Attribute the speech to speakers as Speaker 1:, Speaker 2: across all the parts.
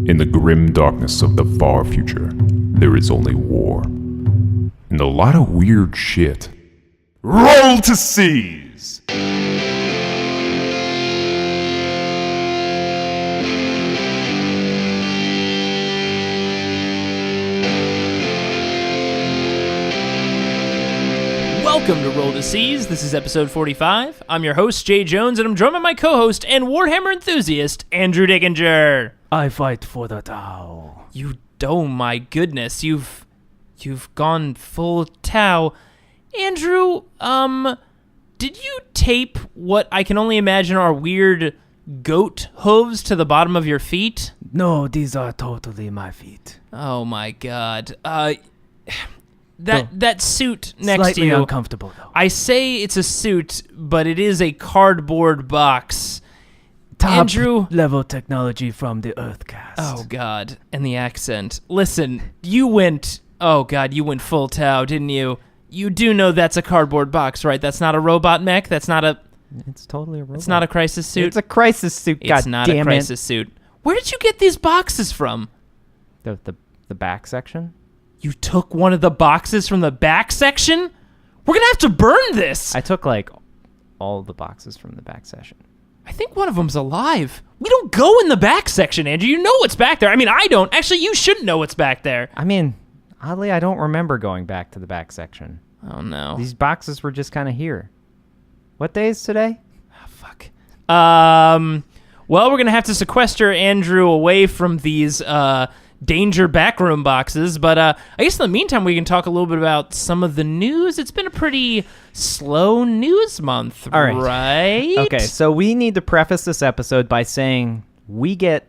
Speaker 1: In the grim darkness of the far future, there is only war. And a lot of weird shit. Roll to seize!
Speaker 2: Welcome to Roll to Seize. This is episode 45. I'm your host, Jay Jones, and I'm joined by my co-host and Warhammer enthusiast, Andrew Dickinger.
Speaker 3: I fight for the Tau.
Speaker 2: Oh my goodness, you've gone full Tau. Andrew, did you tape what I can only imagine are weird goat hooves to the bottom of your feet?
Speaker 3: No, these are totally my feet.
Speaker 2: Oh my god. That suit next
Speaker 3: Slightly
Speaker 2: to you.
Speaker 3: uncomfortable, though.
Speaker 2: I say it's a suit, but it is a cardboard box.
Speaker 3: Top
Speaker 2: Andrew,
Speaker 3: level technology from the Earthcast.
Speaker 2: oh god, and the accent. Listen, you went full Tau, didn't you? You do know that's a cardboard box, right? That's not a robot mech. That's not a.
Speaker 3: It's totally a robot.
Speaker 2: It's not a crisis suit.
Speaker 3: It's a crisis suit.
Speaker 2: It's not a crisis suit. Where did you get these boxes from?
Speaker 3: The back section.
Speaker 2: You took one of the boxes from the back section? We're gonna have to burn this.
Speaker 3: I took like all the boxes from the back section.
Speaker 2: I think one of them's alive. We don't go in the back section, Andrew. You know what's back there. I mean, I don't. Actually, you shouldn't know what's back there.
Speaker 3: I mean, oddly, I don't remember going back to the back section.
Speaker 2: Oh, no.
Speaker 3: These boxes were just kind of here. What day is today?
Speaker 2: Oh, fuck. Well, we're going to have to sequester Andrew away from these danger backroom boxes. But I guess in the meantime, we can talk a little bit about some of the news. It's been a pretty slow news month,
Speaker 3: all
Speaker 2: right?
Speaker 3: Okay, so we need to preface this episode by saying we get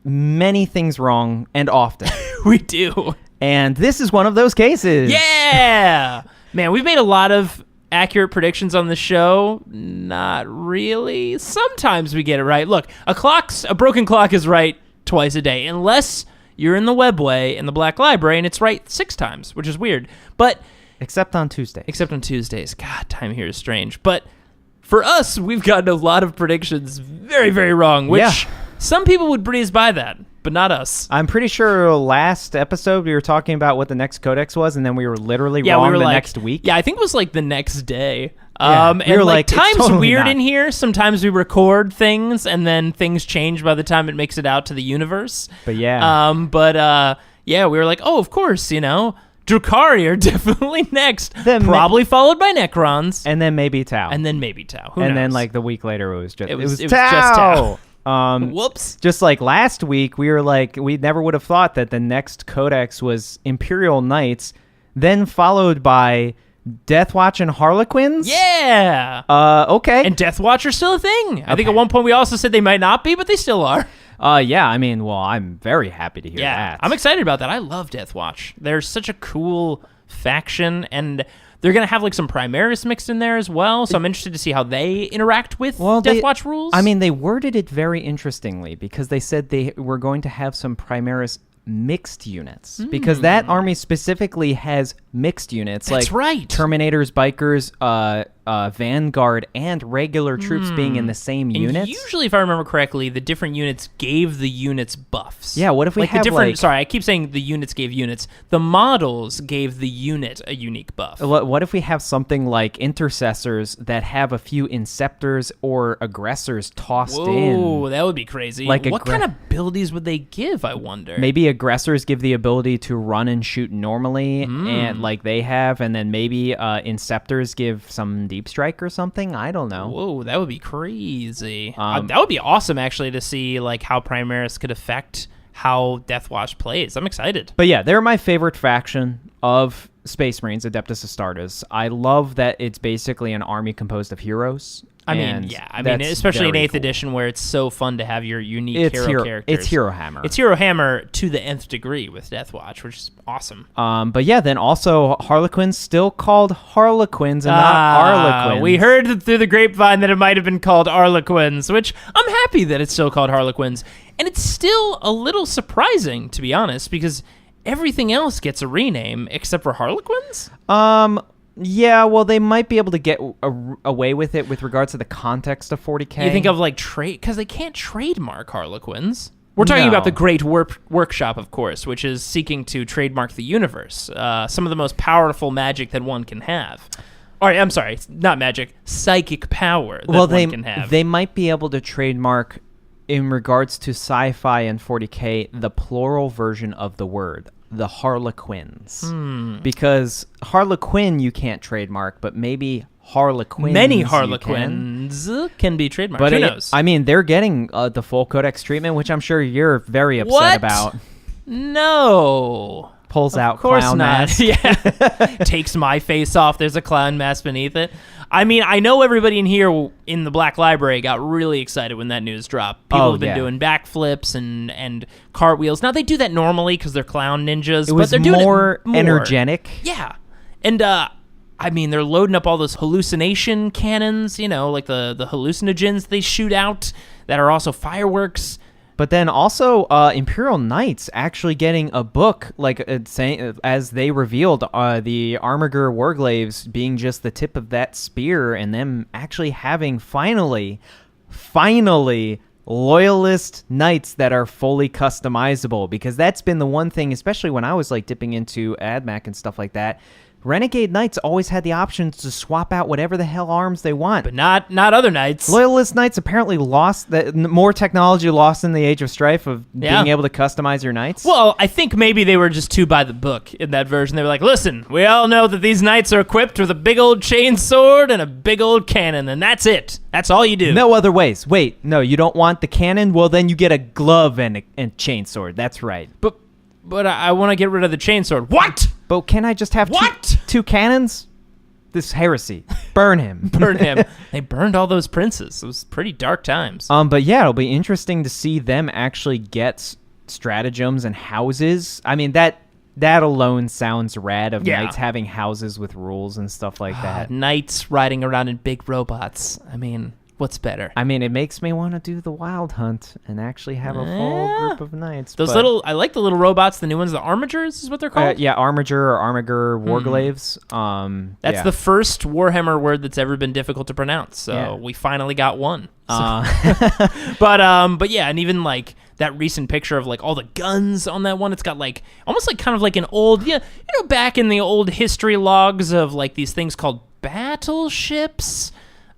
Speaker 3: many things wrong and often.
Speaker 2: We do.
Speaker 3: And this is one of those cases.
Speaker 2: Yeah! Man, we've made a lot of accurate predictions on the show. Not really. Sometimes we get it right. Look, a broken clock is right twice a day, unless you're in the Webway in the Black Library and it's right 6 times, which is weird. But
Speaker 3: except on Tuesday.
Speaker 2: Except on Tuesdays. God, time here is strange. But for us, we've gotten a lot of predictions very, very wrong, which some people would breeze by that, but not us.
Speaker 3: I'm pretty sure last episode we were talking about what the next codex was, and then we were literally wrong next week.
Speaker 2: Yeah, I think it was like the next day.
Speaker 3: Yeah, we were like
Speaker 2: time's
Speaker 3: totally
Speaker 2: weird
Speaker 3: not.
Speaker 2: in here. Sometimes we record things, and then things change by the time it makes it out to the universe.
Speaker 3: But yeah.
Speaker 2: We were like, oh, of course, Drukhari are definitely next.
Speaker 3: Probably
Speaker 2: followed by Necrons.
Speaker 3: And then maybe Tau.
Speaker 2: And then maybe Tau. Who
Speaker 3: and
Speaker 2: knows?
Speaker 3: then like the week later it was Tau.
Speaker 2: It was just Tau. Whoops.
Speaker 3: Just like last week, we were like, we never would have thought that the next codex was Imperial Knights, then followed by Deathwatch and Harlequins?
Speaker 2: Yeah.
Speaker 3: Okay.
Speaker 2: And Deathwatch are still a thing. I think at one point we also said they might not be, but they still are.
Speaker 3: Yeah, I mean, well, I'm very happy to hear that.
Speaker 2: I'm excited about that. I love Deathwatch. They're such a cool faction, and they're going to have like some Primaris mixed in there as well, so I'm interested to see how they interact with Deathwatch rules.
Speaker 3: I mean, they worded it very interestingly because they said they were going to have some Primaris mixed units because that army specifically has mixed units.
Speaker 2: That's
Speaker 3: like
Speaker 2: right.
Speaker 3: Terminators, Bikers, Vanguard, and regular troops being in the same units.
Speaker 2: Usually, if I remember correctly, the different units gave the units buffs.
Speaker 3: Yeah, what if we have
Speaker 2: Sorry, I keep saying the units gave units. The models gave the unit a unique buff.
Speaker 3: What if we have something like Intercessors that have a few Inceptors or Aggressors tossed in?
Speaker 2: Whoa, that would be crazy.
Speaker 3: Like
Speaker 2: what kind of abilities would they give, I wonder?
Speaker 3: Maybe Aggressors give the ability to run and shoot normally, and like they have, and then maybe Inceptors give some deep strike or something. I don't know.
Speaker 2: Whoa, that would be crazy. That would be awesome, actually, to see like how Primaris could affect how Deathwatch plays. I'm excited.
Speaker 3: But yeah, they're my favorite faction of Space Marines, Adeptus Astartes. I love that it's basically an army composed of heroes.
Speaker 2: I mean, especially in 8th edition where it's so fun to have your unique hero characters.
Speaker 3: It's Hero Hammer.
Speaker 2: It's Hero Hammer to the nth degree with Deathwatch, which is awesome.
Speaker 3: But yeah, then also Harlequins, still called Harlequins and not Arlequins.
Speaker 2: We heard through the grapevine that it might have been called Arlequins, which I'm happy that it's still called Harlequins. And it's still a little surprising, to be honest, because everything else gets a rename except for Harlequins.
Speaker 3: Yeah, well, they might be able to get away with it with regards to the context of 40K.
Speaker 2: You think of like trade, because they can't trademark Harlequins. We're talking
Speaker 3: No.
Speaker 2: about the Great Workshop, of course, which is seeking to trademark the universe, some of the most powerful magic that one can have. All right, I'm sorry, not magic, psychic power that one can have.
Speaker 3: They might be able to trademark, in regards to sci-fi and 40K, the plural version of the word, the Harlequins. Because Harlequin you can't trademark, but maybe Harlequins
Speaker 2: Many
Speaker 3: you
Speaker 2: Harlequins can be trademarked.
Speaker 3: But
Speaker 2: Who knows?
Speaker 3: I mean, they're getting the full codex treatment, which I'm sure you're very upset
Speaker 2: What?
Speaker 3: about.
Speaker 2: No.
Speaker 3: Pulls out
Speaker 2: Of course
Speaker 3: clown
Speaker 2: not.
Speaker 3: mask.
Speaker 2: Yeah. Takes my face off. There's a clown mask beneath it. I mean, I know everybody in here in the Black Library got really excited when that news dropped. People have been doing backflips and cartwheels. Now, they do that normally because they're clown ninjas,
Speaker 3: It was
Speaker 2: but they're doing
Speaker 3: more
Speaker 2: it more
Speaker 3: energetic.
Speaker 2: Yeah. And, I mean, they're loading up all those hallucination cannons, like the hallucinogens they shoot out that are also fireworks.
Speaker 3: But then also Imperial Knights actually getting a book, like saying, as they revealed, the Armiger Warglaves being just the tip of that spear, and them actually having finally Loyalist Knights that are fully customizable, because that's been the one thing, especially when I was like dipping into AdMac and stuff like that. Renegade Knights always had the options to swap out whatever the hell arms they want.
Speaker 2: But not other knights.
Speaker 3: Loyalist Knights apparently lost more technology lost in the Age of Strife of being able to customize your knights.
Speaker 2: Well, I think maybe they were just too by the book in that version. They were like, listen, we all know that these knights are equipped with a big old chain sword and a big old cannon, and that's it. That's all you do.
Speaker 3: No other ways. Wait, no, you don't want the cannon? Well, then you get a glove and chain sword. That's right.
Speaker 2: But I want to get rid of the chain sword. What?
Speaker 3: But can I just have two cannons? This heresy. Burn him.
Speaker 2: Burn him. They burned all those princes. It was pretty dark times.
Speaker 3: But yeah, it'll be interesting to see them actually get stratagems and houses. I mean, that alone sounds rad, of knights having houses with rules and stuff like that.
Speaker 2: Knights riding around in big robots. I mean, what's better?
Speaker 3: I mean, it makes me want to do the wild hunt and actually have a full group of knights.
Speaker 2: I like the little robots, the new ones, the Armigers is what they're called?
Speaker 3: Yeah, Armiger or Armiger Warglaves.
Speaker 2: That's the first Warhammer word that's ever been difficult to pronounce, so we finally got one. But yeah, and even like that recent picture of like all the guns on that one, it's got like almost like kind of like an old, back in the old history logs of like these things called battleships.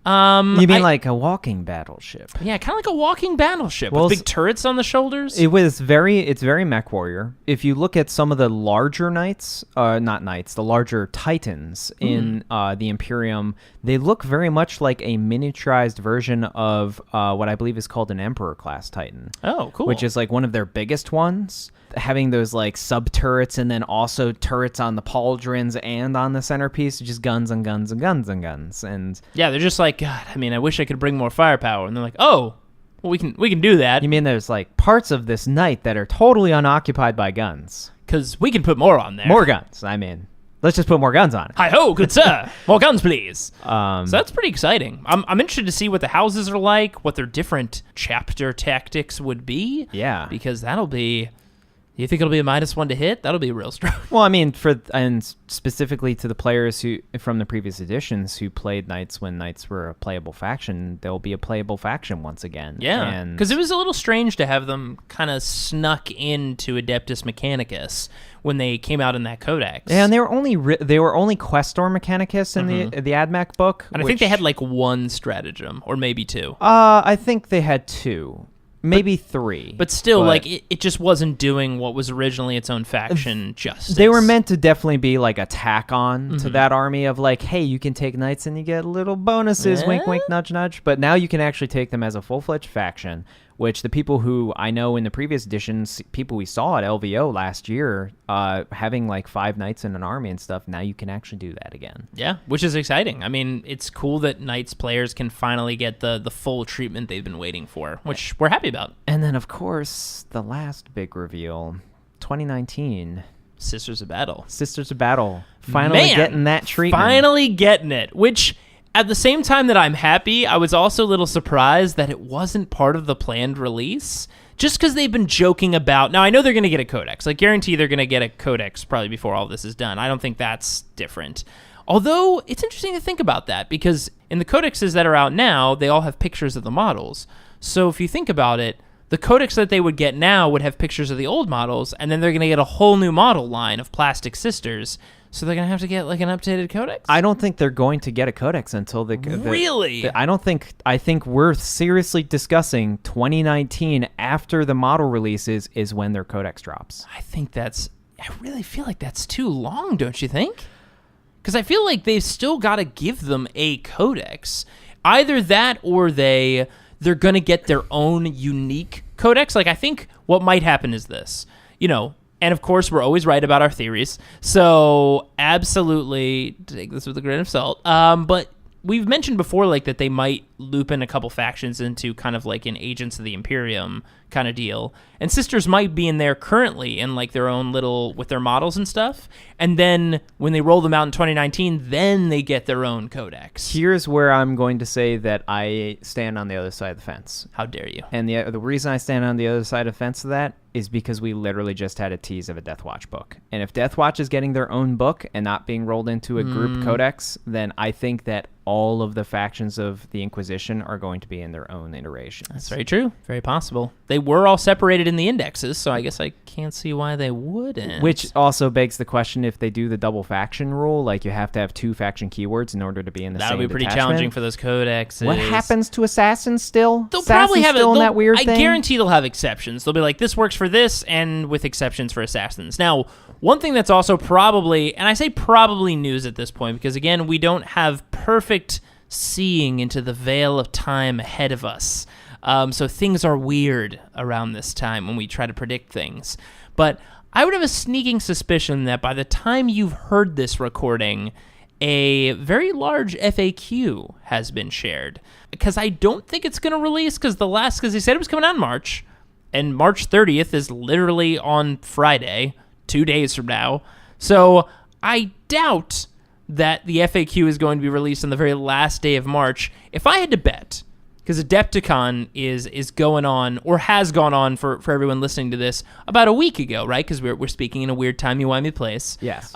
Speaker 3: You mean like a walking battleship?
Speaker 2: Yeah, kind of like a walking battleship
Speaker 3: Well,
Speaker 2: with big turrets on the shoulders.
Speaker 3: It's very mech warrior. If you look at some of the larger knights, the larger titans in the Imperium, they look very much like a miniaturized version of what I believe is called an Emperor class titan.
Speaker 2: Oh, cool.
Speaker 3: Which is like one of their biggest ones, having those like sub turrets and then also turrets on the pauldrons and on the centerpiece, just guns and guns and guns and guns. And
Speaker 2: yeah, they're just like, God, I mean, I wish I could bring more firepower. And they're like, oh, well, we can do that.
Speaker 3: You mean there's like parts of this knight that are totally unoccupied by guns?
Speaker 2: Because we can put more on there.
Speaker 3: More guns. I mean, let's just put more guns on it.
Speaker 2: Hi-ho, good sir. More guns, please. So that's pretty exciting. I'm interested to see what the houses are like, what their different chapter tactics would be.
Speaker 3: Yeah.
Speaker 2: Because that'll be... You think it'll be a -1 to hit? That'll be real strong.
Speaker 3: Well, I mean, and specifically to the players who from the previous editions who played Knights when Knights were a playable faction, there'll be a playable faction once again.
Speaker 2: Yeah, because it was a little strange to have them kind of snuck into Adeptus Mechanicus when they came out in that codex.
Speaker 3: Yeah, and they were only Questor Mechanicus in the AdMac book.
Speaker 2: And I think they had like one stratagem, or maybe two.
Speaker 3: I think they had two. Maybe three.
Speaker 2: But still, like, it just wasn't doing what was originally its own faction justice.
Speaker 3: They were meant to definitely be, like, a tack-on to that army of, like, hey, you can take knights and you get little bonuses, wink, wink, nudge, nudge. But now you can actually take them as a full-fledged faction, which the people who I know in the previous editions, people we saw at LVO last year, having, like, 5 knights in an army and stuff, now you can actually do that again.
Speaker 2: Yeah, which is exciting. I mean, it's cool that Knights players can finally get the full treatment they've been waiting for, which we're happy about.
Speaker 3: And then, of course, the last big reveal, 2019.
Speaker 2: Sisters of Baedal.
Speaker 3: Sisters of Baedal. Finally getting that treatment.
Speaker 2: Finally getting it, which... At the same time that I'm happy, I was also a little surprised that it wasn't part of the planned release. Just because they've been joking about... Now, I know they're going to get a codex. I guarantee they're going to get a codex probably before all this is done. I don't think that's different. Although, it's interesting to think about that, because in the codexes that are out now, they all have pictures of the models. So if you think about it, the codex that they would get now would have pictures of the old models, and then they're going to get a whole new model line of plastic sisters. So they're going to have to get like an updated codex?
Speaker 3: I don't think they're going to get a codex until
Speaker 2: Really?
Speaker 3: I think we're seriously discussing 2019 after the model releases is when their codex drops.
Speaker 2: I really feel like that's too long, don't you think? Because I feel like they've still got to give them a codex. Either that or they're going to get their own unique codex. Like, I think what might happen is this, and of course, we're always right about our theories. So absolutely take this with a grain of salt. But we've mentioned before, like, that they might loop in a couple factions into kind of like an Agents of the Imperium kind of deal. And Sisters might be in there currently in like their own little, with their models and stuff. And then when they roll them out in 2019, then they get their own codex.
Speaker 3: Here's where I'm going to say that I stand on the other side of the fence.
Speaker 2: How dare you?
Speaker 3: And the reason I stand on the other side of the fence of that is because we literally just had a tease of a Death Watch book. And if Death Watch is getting their own book and not being rolled into a group codex, then I think that all of the factions of the Inquisition are going to be in their own iterations.
Speaker 2: That's very true. Very possible. They were all separated in the indexes, so I guess I can't see why they wouldn't.
Speaker 3: Which also begs the question, if they do the double faction rule, like you have to have 2 faction keywords in order to be in the same
Speaker 2: That'll be pretty
Speaker 3: detachment.
Speaker 2: challenging for those codexes.
Speaker 3: What happens to Assassins still?
Speaker 2: They'll probably have
Speaker 3: still in that weird
Speaker 2: I
Speaker 3: thing?
Speaker 2: guarantee they'll have exceptions. They'll be like, this works for this, and with exceptions for Assassins. Now, one thing that's also probably, and I say probably news at this point, because again, we don't have perfect seeing into the veil of time ahead of us. So things are weird around this time when we try to predict things. But I would have a sneaking suspicion that by the time you've heard this recording, a very large FAQ has been shared. Because I don't think it's going to release, because they said it was coming out in March, and March 30th is literally on Friday, 2 days from now. So I doubt that the FAQ is going to be released on the very last day of March. If I had to bet, because Adepticon is going on, or has gone on for everyone listening to this, about a week ago, right? Because we're speaking in a weird timey-wimey place.
Speaker 3: Yes.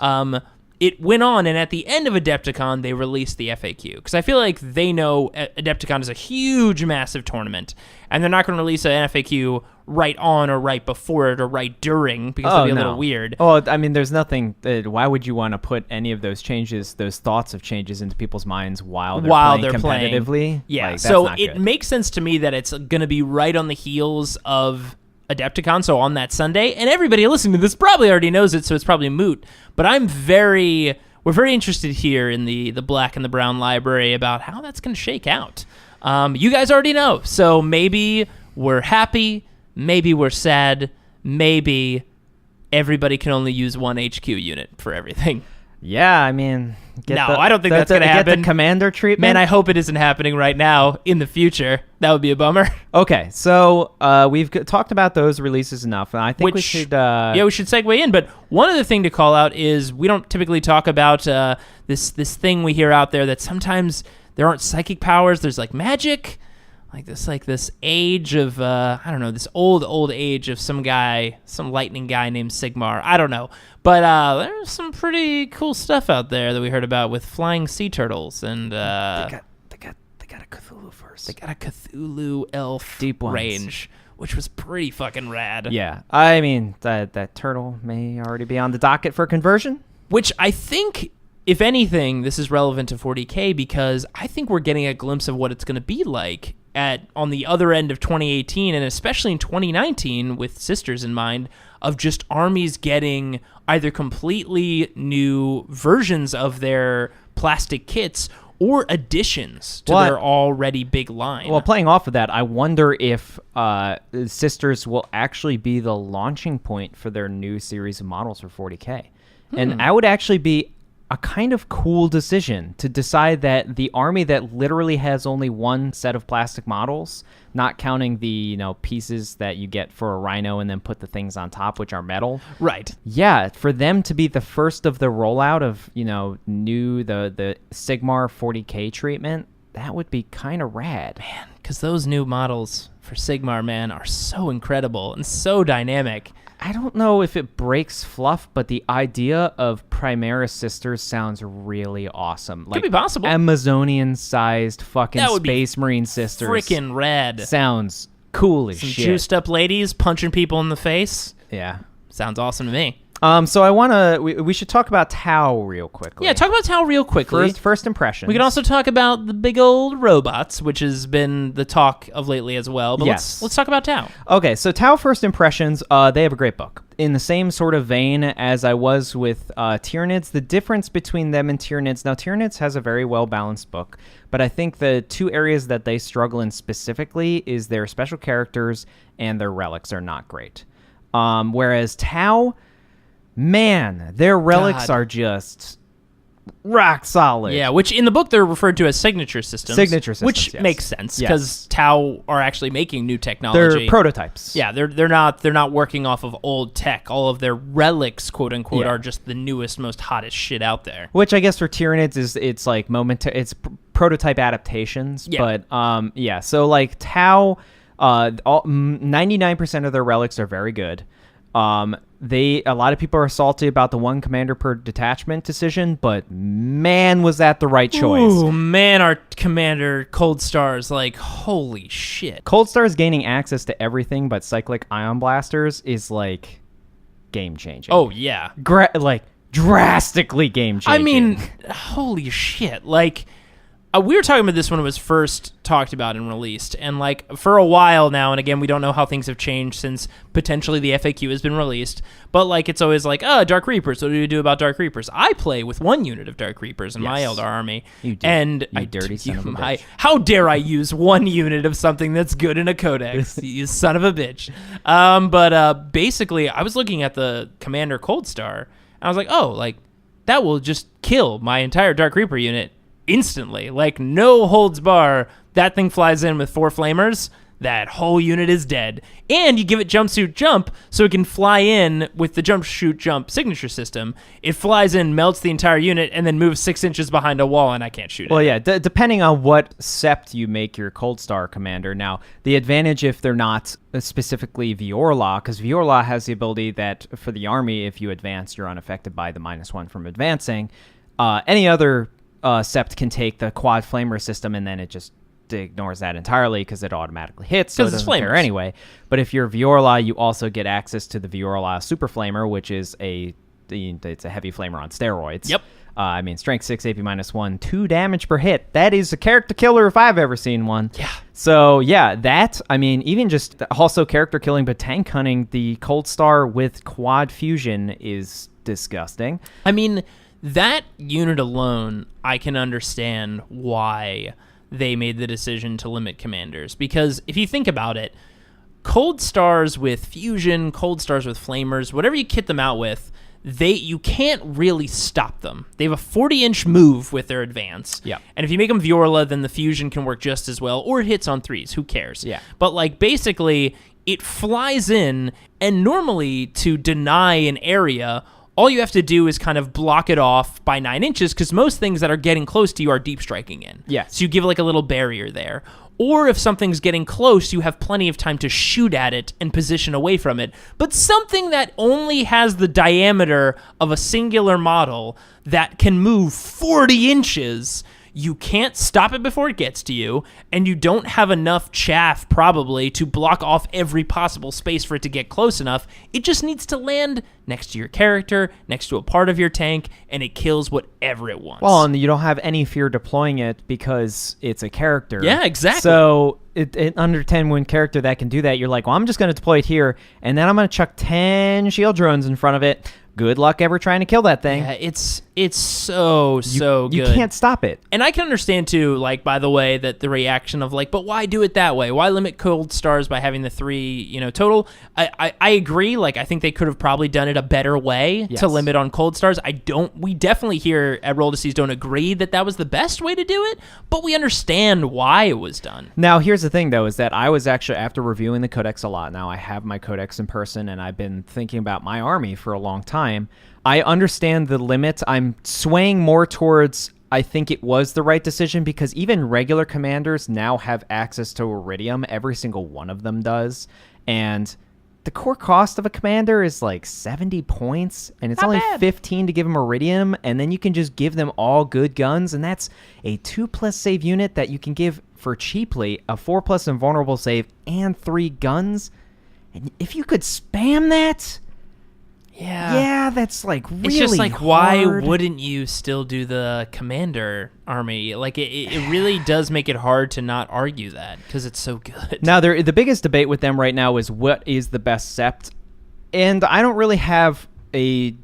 Speaker 2: It went on, and at the end of Adepticon, they released the FAQ. Because I feel like they know Adepticon is a huge, massive tournament, and they're not going to release an FAQ right on or right before it or right during, because it'll be a little weird.
Speaker 3: Oh, I mean, there's nothing. Why would you want to put any of those changes, those thoughts of changes, into people's minds while they're playing competitively?
Speaker 2: Yeah,
Speaker 3: like,
Speaker 2: so
Speaker 3: that's not
Speaker 2: it
Speaker 3: good.
Speaker 2: makes sense to me that it's going to be right on the heels of Adepticon, so on that Sunday, and everybody listening to this probably already knows it, so it's probably moot. But we're very interested here in the Black and the Brown library about how that's going to shake out. You guys already know, so maybe we're happy, maybe we're sad, maybe everybody can only use one HQ unit for everything.
Speaker 3: Yeah, I mean...
Speaker 2: I don't think that's going to happen.
Speaker 3: Get the commander treatment?
Speaker 2: Man, I hope it isn't happening right now. In the future, that would be a bummer.
Speaker 3: Okay, so we've talked about those releases enough, and I think we should...
Speaker 2: we should segue in, but one other thing to call out is we don't typically talk about this thing we hear out there that sometimes there aren't psychic powers, there's like magic, like this age of, this old age of some lightning guy named Sigmar. I don't know. But there's some pretty cool stuff out there that we heard about with flying sea turtles. And
Speaker 3: They got a Cthulhu first.
Speaker 2: they got a Cthulhu elf
Speaker 3: Deep ones.
Speaker 2: range, which was pretty fucking rad.
Speaker 3: Yeah, I mean, that turtle may already be on the docket for conversion.
Speaker 2: Which I think, if anything, this is relevant to 40K because I think we're getting a glimpse of what it's going to be like on the other end of 2018, and especially in 2019 with Sisters in mind, of just armies getting either completely new versions of their plastic kits or additions to their already big line.
Speaker 3: Well, playing off of that, I wonder if Sisters will actually be the launching point for their new series of models for 40K. And that would actually be a kind of cool decision to decide that the army that literally has only one set of plastic models, not counting the pieces that you get for a Rhino and then put the things on top, which are metal.
Speaker 2: Right.
Speaker 3: Yeah, for them to be the first of the rollout of the Sigmar 40K treatment, that would be kind of rad.
Speaker 2: Man, because those new models for Sigmar, man, are so incredible and so dynamic.
Speaker 3: I don't know if it breaks fluff, but the idea of Primaris Sisters sounds really awesome.
Speaker 2: Could be possible.
Speaker 3: Amazonian-sized fucking
Speaker 2: That would be
Speaker 3: Space Marine Sisters.
Speaker 2: Freaking rad.
Speaker 3: Sounds Cool as
Speaker 2: Some
Speaker 3: shit.
Speaker 2: juiced up ladies punching people in the face.
Speaker 3: Yeah.
Speaker 2: Sounds awesome to me.
Speaker 3: So I want to. We should talk about Tau real quickly.
Speaker 2: Yeah, talk about Tau real quickly.
Speaker 3: First impressions.
Speaker 2: We can also talk about the big old robots, which has been the talk of lately as well. But
Speaker 3: Yes.
Speaker 2: let's talk about Tau.
Speaker 3: Okay, so Tau first impressions. They have a great book. In the same sort of vein as I was with Tyranids, the difference between them and Tyranids. Now, Tyranids has a very well balanced book, but I think the two areas that they struggle in specifically is their special characters and their relics are not great. Whereas Tau. Man, their relics
Speaker 2: God.
Speaker 3: are just rock solid.
Speaker 2: Yeah, which in the book they're referred to as signature systems.
Speaker 3: Signature systems,
Speaker 2: which
Speaker 3: yes.
Speaker 2: makes sense
Speaker 3: Yes.
Speaker 2: because Tau are actually making new technology.
Speaker 3: They're prototypes.
Speaker 2: Yeah, they're not working off of old tech. All of their relics, quote unquote,
Speaker 3: Yeah.
Speaker 2: are just the newest, most hottest shit out there.
Speaker 3: Which I guess for Tyranids it's like it's prototype adaptations.
Speaker 2: Yeah.
Speaker 3: But yeah, so like Tau, 99% of their relics are very good. A lot of people are salty about the one commander per detachment decision, but man, was that the right choice.
Speaker 2: Ooh, man, our commander Cold Star's like, holy shit.
Speaker 3: Cold Stars gaining access to everything but cyclic ion blasters is like game changing.
Speaker 2: Oh, yeah.
Speaker 3: Like drastically game changing.
Speaker 2: I mean, holy shit. Like, we were talking about this when it was first talked about and released, and like for a while now, and again, we don't know how things have changed since potentially the FAQ has been released, but like it's always like, Dark Reapers, what do you do about Dark Reapers? I play with one unit of Dark Reapers in my
Speaker 3: Yes.
Speaker 2: Eldar army.
Speaker 3: You do.
Speaker 2: And
Speaker 3: You dirty son of a bitch.
Speaker 2: how dare I use one unit of something that's good in a codex, you son of a bitch. But basically, I was looking at the Commander Cold Star, and I was like, oh, like that will just kill my entire Dark Reaper unit instantly. Like, no holds bar. That thing flies in with 4 flamers. That whole unit is dead. And you give it jumpsuit jump so it can fly in with the jump shoot jump signature system. It flies in, melts the entire unit, and then moves 6 inches behind a wall, and I can't shoot it.
Speaker 3: Well, yeah, depending on what Sept you make your Cold Star commander. Now, the advantage if they're not specifically Vior'la, because Vior'la has the ability that for the army, if you advance, you're unaffected by the -1 from advancing. Any other Sept can take the quad flamer system, and then it just ignores that entirely because it automatically hits, so it doesn't care anyway. But if you're Vior'la, you also get access to the Vior'la Super Flamer, which is it's a heavy flamer on steroids.
Speaker 2: Yep.
Speaker 3: I mean, strength 6, AP -1, 2 damage per hit. That is a character killer if I've ever seen one.
Speaker 2: Yeah.
Speaker 3: So, yeah, I mean, even just also character killing, but tank hunting, the Cold Star with quad fusion is disgusting.
Speaker 2: I mean, that unit alone, I can understand why they made the decision to limit commanders. Because if you think about it, Cold Stars with fusion, Cold Stars with flamers, whatever you kit them out with, you can't really stop them. They have a 40-inch move with their advance.
Speaker 3: Yeah.
Speaker 2: And if you make them Vior'la, then the fusion can work just as well, or it hits on 3s. Who cares?
Speaker 3: Yeah.
Speaker 2: But, like, basically, it flies in, and normally to deny an area, all you have to do is kind of block it off by 9 inches, because most things that are getting close to you are deep striking in.
Speaker 3: Yeah.
Speaker 2: So you give like a little barrier there. Or if something's getting close, you have plenty of time to shoot at it and position away from it. But something that only has the diameter of a singular model that can move 40 inches, you can't stop it before it gets to you, and you don't have enough chaff probably to block off every possible space for it to get close enough. It just needs to land next to your character, next to a part of your tank, and it kills whatever it wants.
Speaker 3: Well, and you don't have any fear deploying it because it's a character.
Speaker 2: Yeah, exactly.
Speaker 3: So it under 10 win character that can do that, you're like, well, I'm just going to deploy it here, and then I'm going to chuck 10 shield drones in front of it. Good luck ever trying to kill that thing.
Speaker 2: Yeah, it's so good.
Speaker 3: You can't stop it.
Speaker 2: And I can understand, too, like, by the way, that the reaction of, like, but why do it that way? Why limit Cold Stars by having the 3, total? I agree. Like, I think they could have probably done it a better way
Speaker 3: Yes.
Speaker 2: to limit on Cold Stars. We definitely here at Roll to Seize don't agree that was the best way to do it, but we understand why it was done.
Speaker 3: Now, here's the thing, though, is that I was actually, after reviewing the codex a lot, now I have my codex in person, and I've been thinking about my army for a long time. I understand the limit. I'm swaying more towards I think it was the right decision because even regular commanders now have access to Iridium. Every single one of them does. And the core cost of a commander is like 70 points, and it's only 15 to give them Iridium, and then you can just give them all good guns, and that's a 2+ save unit that you can give for cheaply, a 4+ invulnerable save, and 3 guns. And if you could spam that, yeah, that's like really
Speaker 2: It's just like,
Speaker 3: hard.
Speaker 2: why wouldn't you still do the commander army? Like, it really does make it hard to not argue that because it's so good.
Speaker 3: Now, the biggest debate with them right now is what is the best Sept, and I don't really have a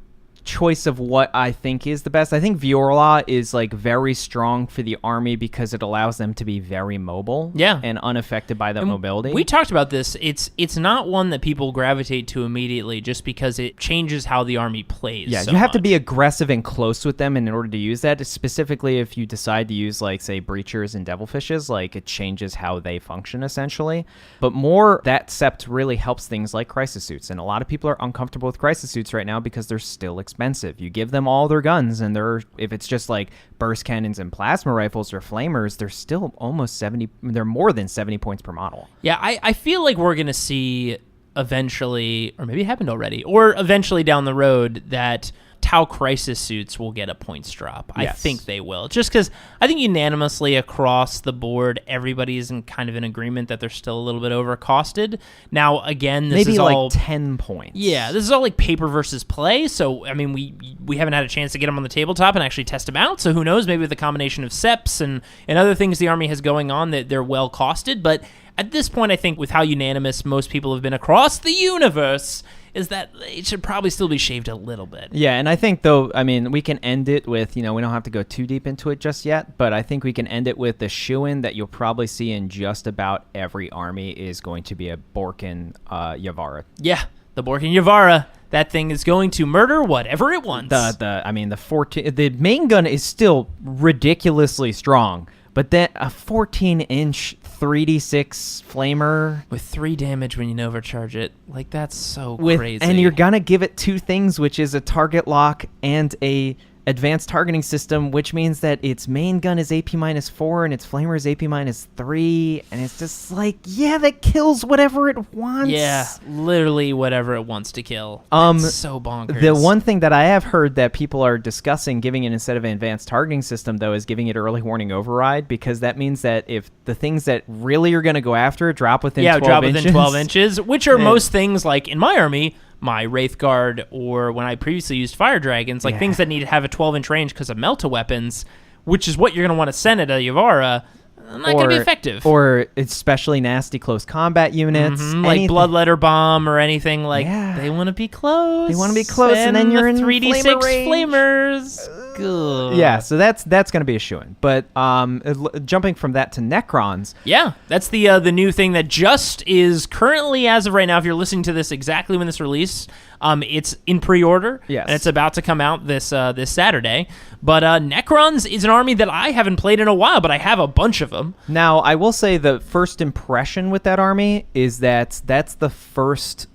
Speaker 3: choice of what I think is the best. I think Vior'la is like very strong for the army because it allows them to be very mobile, and unaffected by that mobility.
Speaker 2: We talked about this. It's not one that people gravitate to immediately just because it changes how the army plays.
Speaker 3: Yeah,
Speaker 2: so
Speaker 3: you have to
Speaker 2: much.
Speaker 3: be aggressive and close with them in order to use that. Specifically, if you decide to use like say breachers and devilfishes, like it changes how they function essentially. But more, that Sept really helps things like crisis suits, and a lot of people are uncomfortable with crisis suits right now because they're still expensive. You give them all their guns, and if it's just like burst cannons and plasma rifles or flamers, they're still almost 70. They're more than 70 points per model.
Speaker 2: Yeah, I feel like we're gonna see eventually, or maybe it happened already, or eventually down the road that Tau crisis suits will get a points drop. I
Speaker 3: Yes.
Speaker 2: think they will, just because I think unanimously across the board, everybody's in kind of in agreement that they're still a little bit overcosted. Now, again, this
Speaker 3: Maybe
Speaker 2: is
Speaker 3: like
Speaker 2: all
Speaker 3: 10 points.
Speaker 2: Yeah, this is all like paper versus play. So, I mean, we haven't had a chance to get them on the tabletop and actually test them out. So, who knows? Maybe with the combination of Septs and other things the army has going on, that they're well costed. But at this point, I think with how unanimous most people have been across the universe, is that it should probably still be shaved a little bit.
Speaker 3: Yeah, and I think, though, I mean, we can end it with, we don't have to go too deep into it just yet, but I think we can end it with the shoo-in that you'll probably see in just about every army is going to be a Bork'an Yavara.
Speaker 2: Yeah, the Bork'an Yavara. That thing is going to murder whatever it wants.
Speaker 3: The main gun is still ridiculously strong, but then a 14-inch 3d6 flamer
Speaker 2: with 3 damage when you overcharge it. Like, that's so
Speaker 3: with,
Speaker 2: crazy.
Speaker 3: and you're gonna give it 2 things, which is a target lock and a advanced targeting system, which means that its main gun is AP -4 and its flamer is AP -3, and it's just like, yeah, that kills whatever it wants.
Speaker 2: Yeah, literally whatever it wants to kill. It's so bonkers.
Speaker 3: The one thing that I have heard that people are discussing giving it instead of an advanced targeting system, though, is giving it early warning override, because that means that if the things that really are going to go after it drop within 12 inches.
Speaker 2: Within 12 inches, which are most things like in my army, my Wraith Guard, or when I previously used Fire Dragons, like things that need to have a 12-inch range because of melta weapons, which is what you're going to want to send at a Yavara, not going to be effective.
Speaker 3: Or especially nasty close combat units.
Speaker 2: Like Bloodletter Bomb or anything like they want to be close.
Speaker 3: They want to be close, and then you're in
Speaker 2: 3d6
Speaker 3: flamer range.
Speaker 2: flamers. Good.
Speaker 3: Yeah, so that's going to be a shoo-in. But jumping from that to Necrons.
Speaker 2: Yeah, that's the new thing that just is currently, as of right now, if you're listening to this exactly when this release, it's in pre-order.
Speaker 3: Yes.
Speaker 2: And it's about to come out this Saturday. But Necrons is an army that I haven't played in a while, but I have a bunch of them.
Speaker 3: Now, I will say the first impression with that army is that that's the first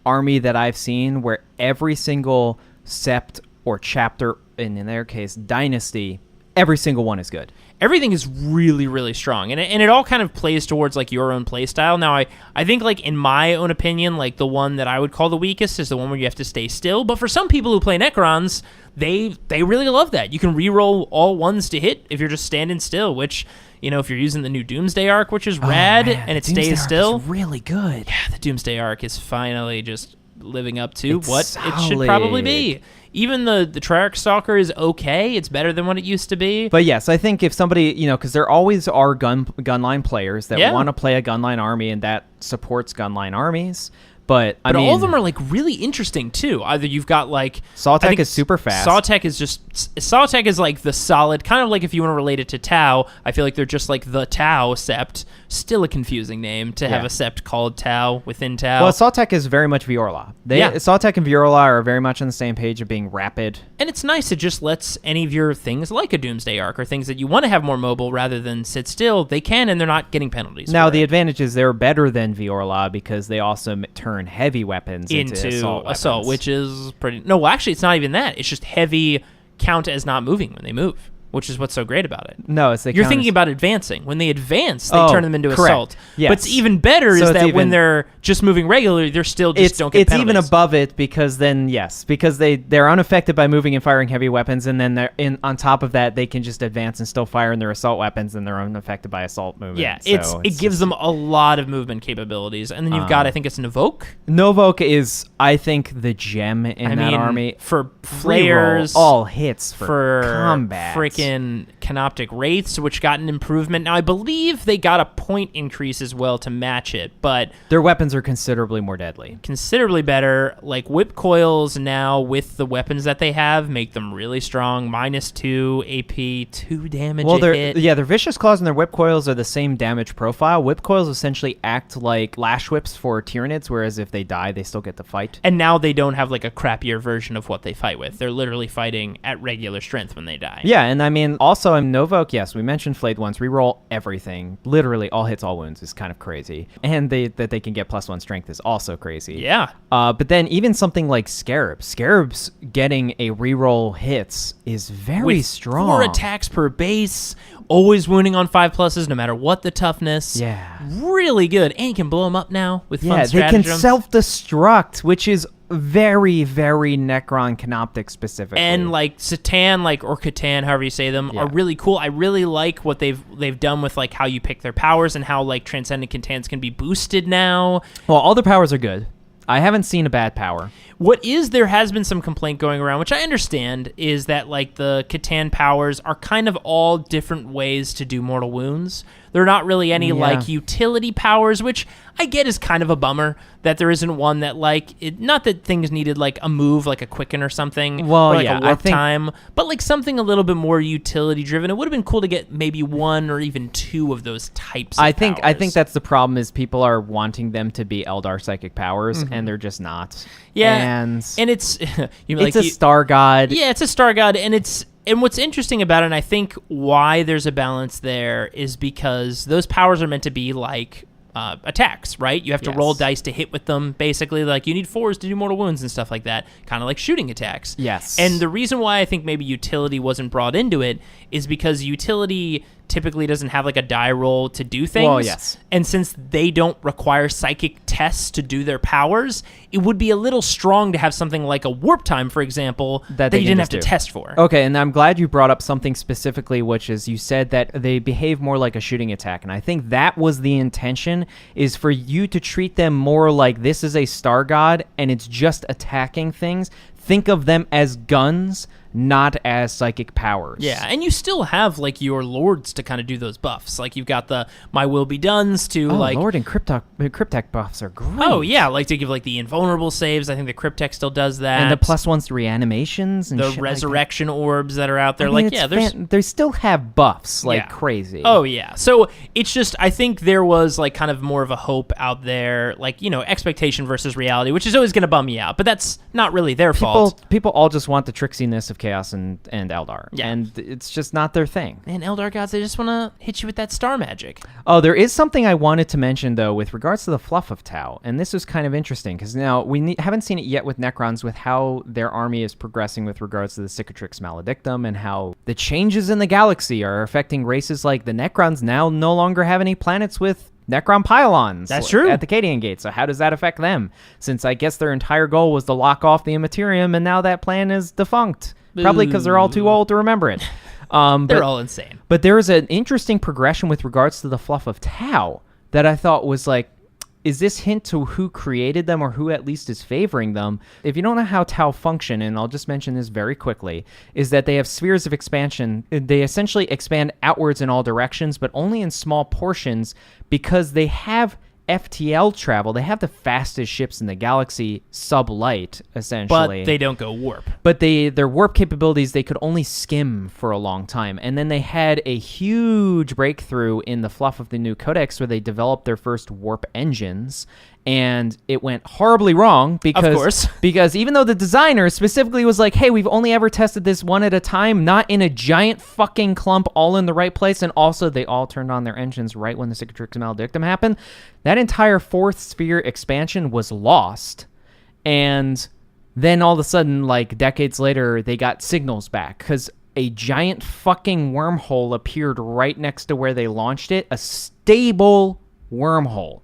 Speaker 3: army that I've seen where every single Sept or chapter, and in their case, dynasty, every single one is good.
Speaker 2: Everything is really, really strong, and it all kind of plays towards like your own play style. Now, I think like in my own opinion, like the one that I would call the weakest is the one where you have to stay still. But for some people who play Necrons, they really love that. You can reroll all ones to hit if you're just standing still, which, if you're using the new Doomsday Arc, which is rad, and it stays still,
Speaker 3: is really good.
Speaker 2: Yeah, the Doomsday Arc is finally just living up to
Speaker 3: It's
Speaker 2: what
Speaker 3: solid.
Speaker 2: it should probably be. Even the Triarch Stalker is okay. It's better than what it used to be.
Speaker 3: But yes, I think if somebody, because there always are gunline players that want to play a gunline army and that supports gunline armies. But I mean,
Speaker 2: all of them are like really interesting too. Either you've got like
Speaker 3: Sawtech is super fast.
Speaker 2: Sawtech is like the solid kind of like, if you want to relate it to Tau, I feel like they're just like the Tau Sept. Still a confusing name to have a Sept called Tau within Tau.
Speaker 3: Well, Sawtech is very much Vior'la. Sawtech and Vior'la are very much on the same page of being rapid.
Speaker 2: And it's nice. It just lets any of your things like a Doomsday Arc or things that you want to have more mobile rather than sit still, they can, and they're not getting penalties.
Speaker 3: Now, the advantage is they're better than Vior'la because they also turn heavy weapons into assault,
Speaker 2: which is pretty... No, well, actually, it's not even that. It's just heavy count as not moving when they move. which is what's so great about it.
Speaker 3: No, it's
Speaker 2: You're thinking about advancing. When they advance, they turn them into
Speaker 3: correct.
Speaker 2: assault.
Speaker 3: Yes.
Speaker 2: But it's even better is that when they're just moving regularly, they're still just don't get penalties.
Speaker 3: It's even above it because they're unaffected by moving and firing heavy weapons, and then on top of that, they can just advance and still fire in their assault weapons, and they're unaffected by assault movement.
Speaker 2: Yeah, it gives them a lot of movement capabilities. And then you've got, I think it's Novoke.
Speaker 3: Novoke is, I think, the gem in that army.
Speaker 2: For flares.
Speaker 3: All hits for combat.
Speaker 2: Freaking Canoptic Wraiths, which got an improvement. Now, I believe they got a point increase as well to match it, but
Speaker 3: their weapons are considerably more deadly.
Speaker 2: Considerably better. Like, whip coils now with the weapons that they have make them really strong. -2 AP, 2 damage a hit.
Speaker 3: Yeah, their Vicious Claws and their whip coils are the same damage profile. Whip coils essentially act like lash whips for Tyranids, whereas if they die, they still get to fight.
Speaker 2: And now they don't have like a crappier version of what they fight with. They're literally fighting at regular strength when they die.
Speaker 3: Yeah, and I mean, also in Novoke, yes, we mentioned Flayed once. Reroll everything. Literally, all hits, all wounds is kind of crazy. And that they can get +1 strength is also crazy.
Speaker 2: Yeah.
Speaker 3: But then even something like Scarab. Scarab's getting a reroll hits is very strong.
Speaker 2: 4 attacks per base, always wounding on 5+, no matter what the toughness.
Speaker 3: Yeah.
Speaker 2: Really good. And you can blow them up now with fun stratagems.
Speaker 3: Yeah, they can self-destruct, which is very, very Necron Canoptic specifically.
Speaker 2: And like Satan, or Catan, however you say them, are really cool. I really like what they've done with like how you pick their powers and how like Transcendent Catans can be boosted now.
Speaker 3: Well, all their powers are good. I haven't seen a bad power.
Speaker 2: There has been some complaint going around, which I understand, is that like the Catan powers are kind of all different ways to do mortal wounds. They're not really any like utility powers, which I get is kind of a bummer that there isn't one that like not that things needed like a move, like a quicken or something, or like a warp time, but like something a little bit more utility driven. It would have been cool to get maybe 1 or even 2 of those types of powers.
Speaker 3: I think that's the problem is people are wanting them to be Eldar psychic powers, and they're just not.
Speaker 2: Yeah, and it's
Speaker 3: it's a star god.
Speaker 2: Yeah, it's a star god, and what's interesting about it, and I think why there's a balance there, is because those powers are meant to be like attacks, right? You have to roll dice to hit with them, basically. Like, you need 4s to do mortal wounds and stuff like that, kind of like shooting attacks.
Speaker 3: Yes.
Speaker 2: And the reason why I think maybe utility wasn't brought into it is because utility typically doesn't have like a die roll to do things.
Speaker 3: Well, yes.
Speaker 2: And since they don't require psychic tests to do their powers, it would be a little strong to have something like a warp time, for example, that you didn't have to test for.
Speaker 3: Okay, and I'm glad you brought up something specifically, which is you said that they behave more like a shooting attack. And I think that was the intention, is for you to treat them more like this is a star god and it's just attacking things. Think of them as guns, not as psychic powers.
Speaker 2: Yeah, and you still have like your lords to kind of do those buffs. Like you've got the My Will Be Dones to
Speaker 3: Lord and Cryptek buffs are great.
Speaker 2: Oh yeah, like to give like the invulnerable saves. I think the Cryptek still does that.
Speaker 3: And the +1s to reanimations and
Speaker 2: the
Speaker 3: shit
Speaker 2: resurrection orbs that are out there.
Speaker 3: they still have buffs like crazy.
Speaker 2: Oh yeah. So it's just, I think there was like kind of more of a hope out there, like, expectation versus reality, which is always going to bum you out, but that's not really their fault.
Speaker 3: People all just want the tricksiness of Chaos and Eldar.
Speaker 2: Yeah.
Speaker 3: And it's just not their thing.
Speaker 2: And Eldar gods, they just want to hit you with that star magic.
Speaker 3: Oh, there is something I wanted to mention, though, with regards to the fluff of Tau. And this was kind of interesting, because now we haven't seen it yet with Necrons, with how their army is progressing with regards to the Cicatrix Maledictum, and how the changes in the galaxy are affecting races like the Necrons now no longer have any planets with Necron pylons.
Speaker 2: That's true.
Speaker 3: At the Cadian Gate. So how does that affect them? Since I guess their entire goal was to lock off the Immaterium, and now that plan is defunct. Probably because they're all too old to remember it.
Speaker 2: They're all insane.
Speaker 3: But there is an interesting progression with regards to the fluff of Tau that I thought was like, is this hint to who created them, or who at least is favoring them? If you don't know how Tau function, and I'll just mention this very quickly, is that they have spheres of expansion. They essentially expand outwards in all directions, but only in small portions, because they have FTL travel. They have the fastest ships in the galaxy, sublight, essentially.
Speaker 2: But they don't go warp.
Speaker 3: But their warp capabilities, they could only skim for a long time. And then they had a huge breakthrough in the fluff of the new codex, where they developed their first warp engines. And it went horribly wrong because even though the designer specifically was like, hey, we've only ever tested this one at a time, not in a giant fucking clump all in the right place, and also they all turned on their engines right when the Cicatrix Maledictum happened, that entire fourth sphere expansion was lost. And then all of a sudden, like decades later, they got signals back, because a giant fucking wormhole appeared right next to where they launched it. A stable wormhole.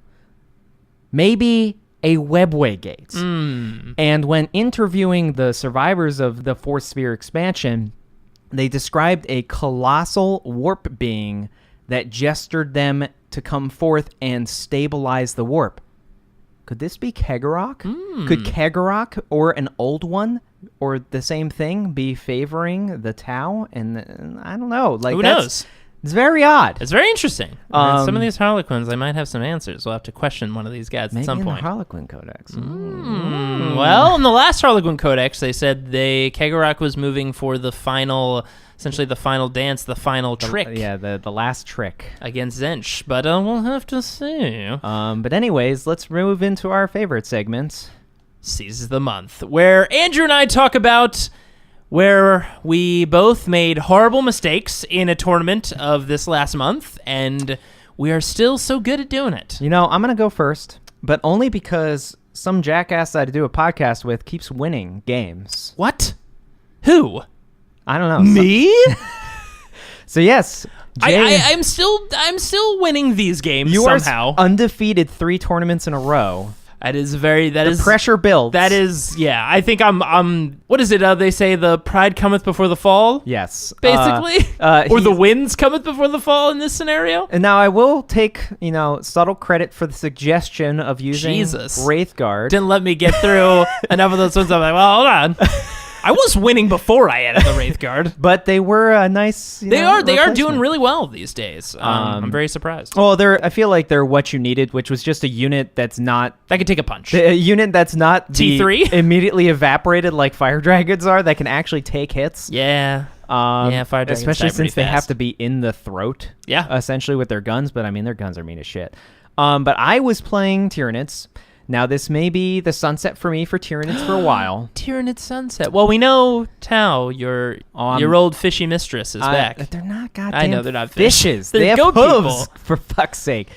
Speaker 3: Maybe a webway gate. And when interviewing the survivors of the Fourth Sphere expansion, they described a colossal warp being that gestured them to come forth and stabilize the warp. Could this be Kegorok? Could Kegorok or an old one or the same thing be favoring the Tau? And I don't know. Like,
Speaker 2: Who knows?
Speaker 3: It's very odd.
Speaker 2: It's very interesting. Some of these Harlequins, they might have some answers. We'll have to question one of these guys at some
Speaker 3: Maybe in
Speaker 2: point.
Speaker 3: the Harlequin Codex.
Speaker 2: Well, in the last Harlequin Codex, they said Kegorok was moving for the final, essentially the final dance, the final trick.
Speaker 3: Yeah, the last trick.
Speaker 2: Against Zench, but we'll have to see.
Speaker 3: But anyways, let's move into our favorite segment.
Speaker 2: Seize the Month, where Andrew and I talk about where we both made horrible mistakes in a tournament of this last month, and we are still so good at doing it.
Speaker 3: You know, I'm going to go first, but only because some jackass that I do a podcast with keeps winning games.
Speaker 2: What? Who?
Speaker 3: I don't know.
Speaker 2: Me?
Speaker 3: So yes, Jay,
Speaker 2: I'm still winning these games
Speaker 3: you
Speaker 2: somehow.
Speaker 3: are undefeated 3 tournaments in a row.
Speaker 2: That is very. That
Speaker 3: The
Speaker 2: is
Speaker 3: pressure builds.
Speaker 2: That is. Yeah. I think I'm. What is it? They say the pride cometh before the fall.
Speaker 3: Yes.
Speaker 2: Basically, or the
Speaker 3: he's-
Speaker 2: winds cometh before the fall in this scenario.
Speaker 3: And now I will take, subtle credit for the suggestion of using
Speaker 2: Jesus.
Speaker 3: Wraithguard.
Speaker 2: Didn't let me get through enough of those ones. I'm like, well, hold on. I was winning before I added the Wraithguard.
Speaker 3: But they were a nice.
Speaker 2: They are doing
Speaker 3: replacement.
Speaker 2: really well these days. I'm very surprised.
Speaker 3: Well, I feel like they're what you needed, which was just a unit that's not
Speaker 2: That could take a punch.
Speaker 3: a unit that's not the
Speaker 2: T3?
Speaker 3: immediately evaporated like fire dragons are that can actually take hits.
Speaker 2: Yeah. Yeah, fire dragons
Speaker 3: especially
Speaker 2: die pretty
Speaker 3: since they have
Speaker 2: fast.
Speaker 3: to be in the throat.
Speaker 2: Yeah.
Speaker 3: Essentially with their guns, but I mean their guns are mean as shit. But I was playing Tyranids. Now this may be the sunset for me for Tyranids for a while.
Speaker 2: Tyrannid Sunset. Well, we know Tau, your old fishy mistress, is back.
Speaker 3: They're not goddamn
Speaker 2: I know they're not fish.
Speaker 3: fishes.
Speaker 2: They're
Speaker 3: They have
Speaker 2: goat
Speaker 3: hooves,
Speaker 2: people.
Speaker 3: for fuck's sake.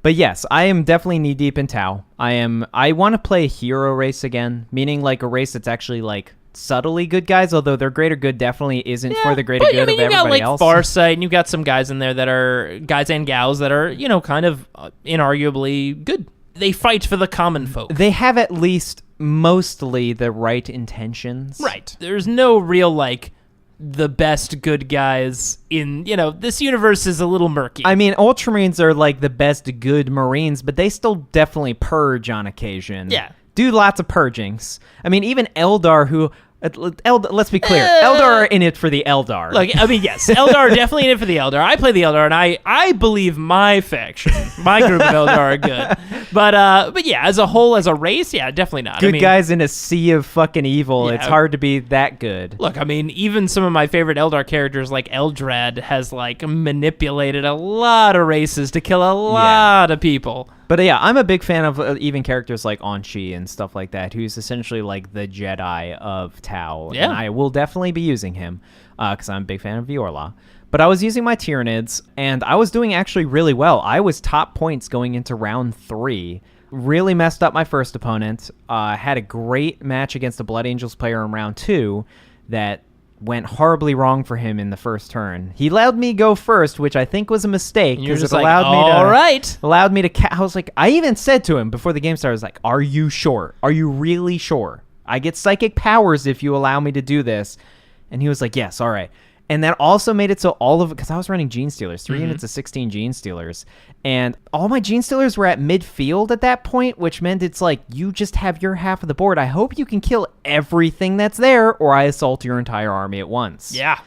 Speaker 3: But yes, I am definitely knee deep in Tau. I want to play a hero race again, meaning like a race that's actually like subtly good guys, although their greater good definitely isn't for the greater
Speaker 2: but,
Speaker 3: good
Speaker 2: I mean,
Speaker 3: of
Speaker 2: you got
Speaker 3: everybody
Speaker 2: like
Speaker 3: else.
Speaker 2: Farsight, and you got some guys in there that are guys and gals that are, kind of inarguably good. They fight for the common folk.
Speaker 3: They have at least mostly the right intentions.
Speaker 2: Right. There's no real the best good guys in, this universe is a little murky.
Speaker 3: I mean, Ultramarines are like the best good Marines, but they still definitely purge on occasion.
Speaker 2: Yeah.
Speaker 3: Do lots of purgings. I mean, even Eldar, who... let's be clear. Eldar are in it for the Eldar.
Speaker 2: Yes, Eldar are definitely in it for the Eldar. I play the Eldar, and I believe my faction, my group of Eldar are good. But yeah, as a whole, as a race, yeah, definitely not.
Speaker 3: good guys in a sea of fucking evil.
Speaker 2: Yeah.
Speaker 3: It's hard to be that good.
Speaker 2: Look, I mean, even some of my favorite Eldar characters, like Eldrad, has manipulated a lot of races to kill a lot of people.
Speaker 3: But yeah, I'm a big fan of even characters like Aun'shi and stuff like that, who's essentially like the Jedi of Tau.
Speaker 2: Yeah.
Speaker 3: And I will definitely be using him because I'm a big fan of Vior'la. But I was using my Tyranids, and I was doing actually really well. I was top points going into round 3. Really messed up my first opponent. Had a great match against the Blood Angels player in round 2 that went horribly wrong for him in the first turn. He allowed me go first, which I think was a mistake
Speaker 2: And you're
Speaker 3: because
Speaker 2: just
Speaker 3: it allowed me to...
Speaker 2: all right.
Speaker 3: Allowed me to... I was like... I even said to him before the game started, I was like, are you sure? Are you really sure? I get psychic powers if you allow me to do this. And he was like, yes, all right. And that also made it so all of it... Because I was running Gene Stealers. 3 units of 16 Gene Stealers. And all my Gene Stealers were at midfield at that point, which meant it's like, you just have your half of the board. I hope you can kill everything that's there, or I assault your entire army at once.
Speaker 2: Yeah.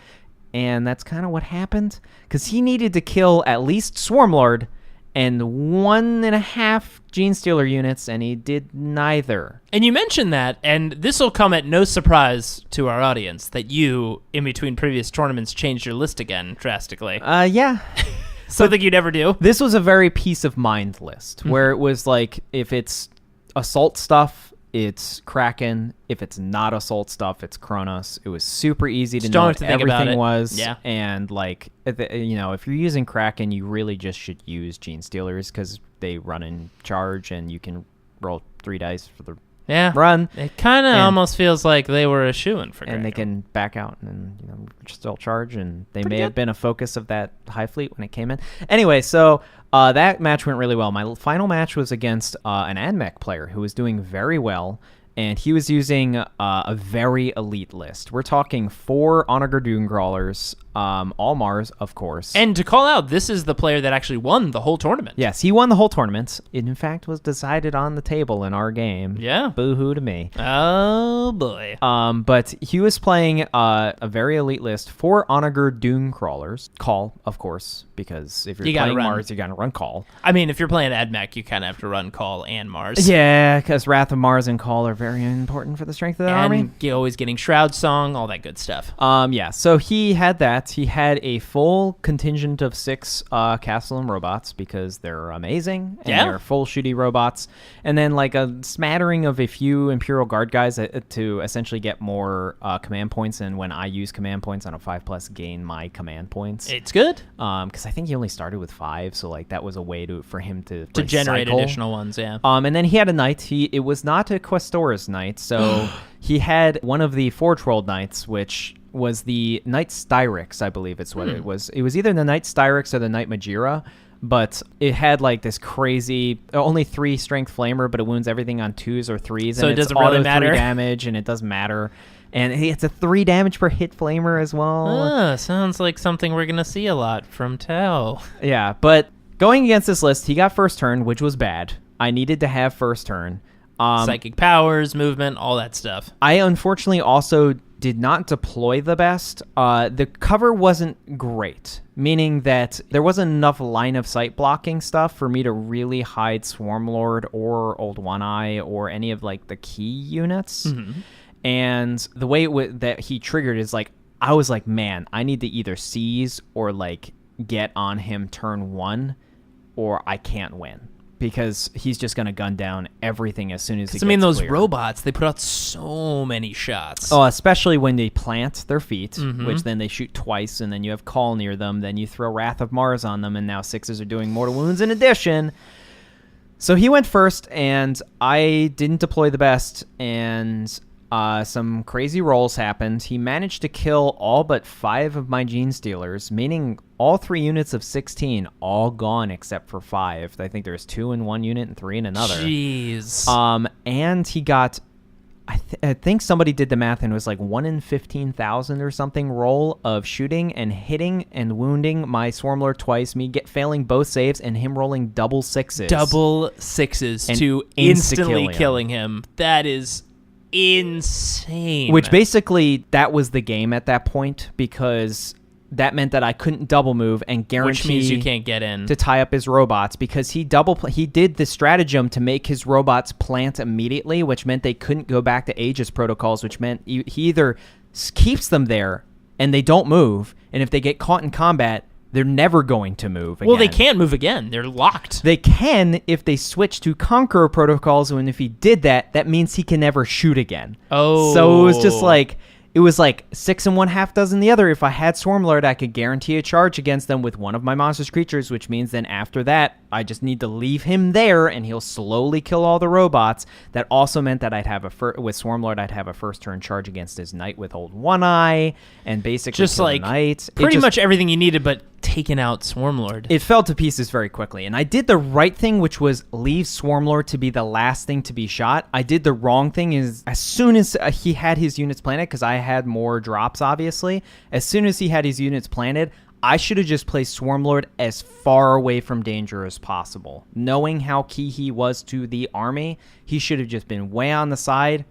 Speaker 3: And that's kind of what happened. Because he needed to kill at least Swarmlord and 1.5 Gene Stealer units, and he did neither.
Speaker 2: And you mentioned that, and this will come at no surprise to our audience, that you, in between previous tournaments, changed your list again drastically.
Speaker 3: Yeah.
Speaker 2: Something you never do.
Speaker 3: This was a very peace of mind list, where it was like, if it's assault stuff, it's Kraken. If it's not assault stuff, it's Kronos. It was super easy to
Speaker 2: Just
Speaker 3: know
Speaker 2: don't
Speaker 3: what
Speaker 2: have to think about
Speaker 3: everything
Speaker 2: it.
Speaker 3: was.
Speaker 2: Yeah.
Speaker 3: And if you're using Kraken, you really just should use Gene Stealers because they run in charge and you can roll 3 dice for the
Speaker 2: Yeah.
Speaker 3: run.
Speaker 2: It kind of
Speaker 3: And-
Speaker 2: almost feels like they were a shoo-in for
Speaker 3: And they
Speaker 2: Graendor.
Speaker 3: can back out and still charge, and they may
Speaker 2: Pretty
Speaker 3: have
Speaker 2: good.
Speaker 3: been a focus of that high fleet when it came in. Anyway, so that match went really well. My final match was against an AdMech player who was doing very well, and he was using a very elite list. We're talking 4 Onager Dooncrawlers, all Mars, of course.
Speaker 2: And to call out, this is the player that actually won the whole tournament.
Speaker 3: Yes, he won the whole tournament. It, in fact, was decided on the table in our game.
Speaker 2: Yeah.
Speaker 3: Boo-hoo to me.
Speaker 2: Oh, boy.
Speaker 3: But he was playing a very elite list, 4 Onager Dooncrawlers. Call, of course, because if you're
Speaker 2: You gotta
Speaker 3: playing
Speaker 2: run.
Speaker 3: Mars, you got to run Call.
Speaker 2: I mean, if you're playing AdMech, you kind of have to run Call and Mars.
Speaker 3: Yeah, because Wrath of Mars and Call are very important for the strength of the army.
Speaker 2: And you're always getting Shroud Song, all that good stuff.
Speaker 3: Yeah, so he had that. He had a full contingent of 6 Castellan robots because they're amazing and
Speaker 2: Yeah.
Speaker 3: they're full shooty robots, and then like a smattering of a few Imperial Guard guys to essentially get more command points. And when I use command points on a 5+, gain my command points.
Speaker 2: It's good
Speaker 3: Because I think he only started with 5, so like that was a way for him to
Speaker 2: generate
Speaker 3: recycle.
Speaker 2: additional ones, yeah.
Speaker 3: And then he had a knight. It was not a Questora's knight, so he had one of the Forge-Rolled knights, which was the Knight Styrix, I believe it's what it was. It was either the Knight Styrix or the Knight Majira, but it had like this crazy, only 3 strength flamer, but it wounds everything on 2s or 3s.
Speaker 2: So
Speaker 3: and
Speaker 2: it
Speaker 3: it's
Speaker 2: doesn't really
Speaker 3: auto
Speaker 2: matter.
Speaker 3: 3 damage, and it doesn't matter. And it's a 3 damage per hit flamer as well.
Speaker 2: Sounds like something we're going to see a lot from Tau.
Speaker 3: Yeah, but going against this list, he got first turn, which was bad. I needed to have first turn.
Speaker 2: Psychic powers, movement, all that stuff.
Speaker 3: I unfortunately also did not deploy the best. The cover wasn't great, meaning that there wasn't enough line of sight blocking stuff for me to really hide Swarmlord or Old One Eye or any of like the key units.
Speaker 2: Mm-hmm.
Speaker 3: And the way that he triggered is like, I was like, man, I need to either seize or like get on him turn 1 or I can't win. Because he's just going to gun down everything as soon as he gets
Speaker 2: I mean, those
Speaker 3: clear.
Speaker 2: robots, they put out so many shots.
Speaker 3: Oh, especially when they plant their feet,
Speaker 2: Mm-hmm.
Speaker 3: which then they shoot twice, and then you have Call near them. Then you throw Wrath of Mars on them, and now 6s are doing mortal wounds in addition. So he went first, and I didn't deploy the best, and some crazy rolls happened. He managed to kill all but 5 of my Gene Stealers, meaning all 3 units of 16, all gone except for 5. I think there's 2 in one unit and 3 in another.
Speaker 2: Jeez.
Speaker 3: And he got, I think somebody did the math and it was like 1 in 15,000 or something roll of shooting and hitting and wounding my Swarmlord twice, me failing both saves, and him rolling double 6s.
Speaker 2: Double 6s
Speaker 3: And
Speaker 2: to instantly killing him. That is insane.
Speaker 3: Which basically, that was the game at that point, because that meant that I couldn't double move and guarantee
Speaker 2: Which means you can't get in.
Speaker 3: to tie up his robots, because he did the stratagem to make his robots plant immediately, which meant they couldn't go back to Aegis protocols, which meant he either keeps them there and they don't move, and if they get caught in combat, they're never going to move again.
Speaker 2: Well, they can't move again. They're locked.
Speaker 3: They can if they switch to Conqueror protocols, and if he did that, that means he can never shoot again.
Speaker 2: Oh.
Speaker 3: So it was just like, it was like 6 and 1/2 dozen the other. If I had Swarmlord, I could guarantee a charge against them with one of my monstrous creatures, which means then after that, I just need to leave him there, and he'll slowly kill all the robots. That also meant that I'd have with Swarmlord, I'd have a first turn charge against his knight with Old One Eye, and basically
Speaker 2: Just
Speaker 3: kill
Speaker 2: like
Speaker 3: the knight.
Speaker 2: pretty much everything you needed, but taking out Swarmlord.
Speaker 3: It fell to pieces very quickly, and I did the right thing, which was leave Swarmlord to be the last thing to be shot. I did the wrong thing is, as soon as he had his units planted, because I had more drops, obviously, as soon as he had his units planted, I should have just placed Swarmlord as far away from danger as possible. Knowing how key he was to the army, he should have just been way on the side.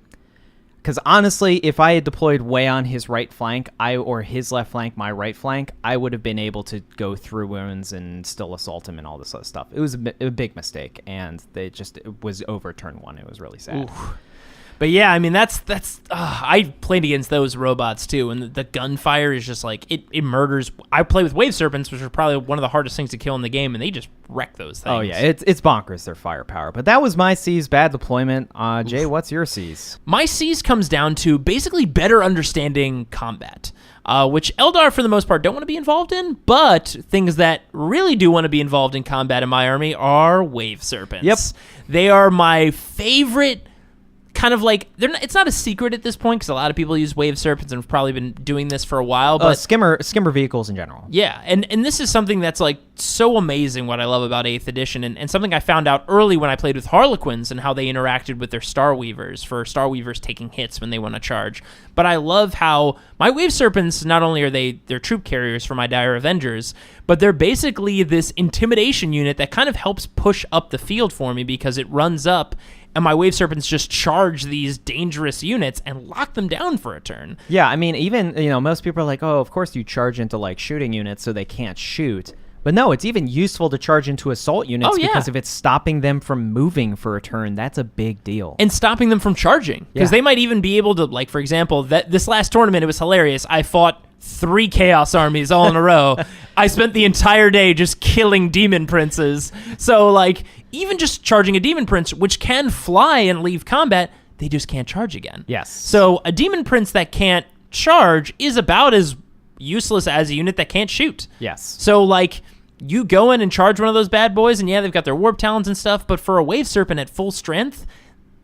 Speaker 3: Because honestly, if I had deployed way on his right flank, or his left flank, my right flank, I would have been able to go through wounds and still assault him and all this other stuff. It was a big mistake, and it was over turn 1. It was really sad.
Speaker 2: Ooh. But yeah, I mean, that's I played against those robots too, and the gunfire is just like, it murders. I play with Wave Serpents, which are probably one of the hardest things to kill in the game, and they just wreck those things.
Speaker 3: Oh yeah, it's bonkers, their firepower. But that was my C's bad deployment. Jay, what's your C's?
Speaker 2: My C's comes down to basically better understanding combat, which Eldar, for the most part, don't want to be involved in, but things that really do want to be involved in combat in my army are Wave Serpents.
Speaker 3: Yep.
Speaker 2: They are my favorite kind of like it's not a secret at this point because a lot of people use wave serpents and have probably been doing this for a while. But
Speaker 3: skimmer vehicles in general.
Speaker 2: Yeah, and this is something that's like so amazing. What I love about 8th edition, and something I found out early when I played with Harlequins and how they interacted with their Star Weavers for Star Weavers taking hits when they want to charge. But I love how my wave serpents, not only are they're troop carriers for my Dire Avengers, but they're basically this intimidation unit that kind of helps push up the field for me because it runs up. And my wave serpents just charge these dangerous units and lock them down for a turn.
Speaker 3: Yeah, I mean, even, most people are like, oh, of course you charge into, like, shooting units so they can't shoot. But no, it's even useful to charge into assault units because if it's stopping them from moving for a turn, that's a big deal.
Speaker 2: And stopping them from charging. Because they might even be able to, like, for example, this last tournament, it was hilarious. I fought 3 Chaos armies all in a row. I spent the entire day just killing demon princes. So, like, even just charging a demon prince, which can fly and leave combat, they just can't charge again.
Speaker 3: Yes.
Speaker 2: So a demon prince that can't charge is about as useless as a unit that can't shoot.
Speaker 3: Yes.
Speaker 2: So, like, you go in and charge one of those bad boys, and yeah, they've got their warp talons and stuff, but for a wave serpent at full strength,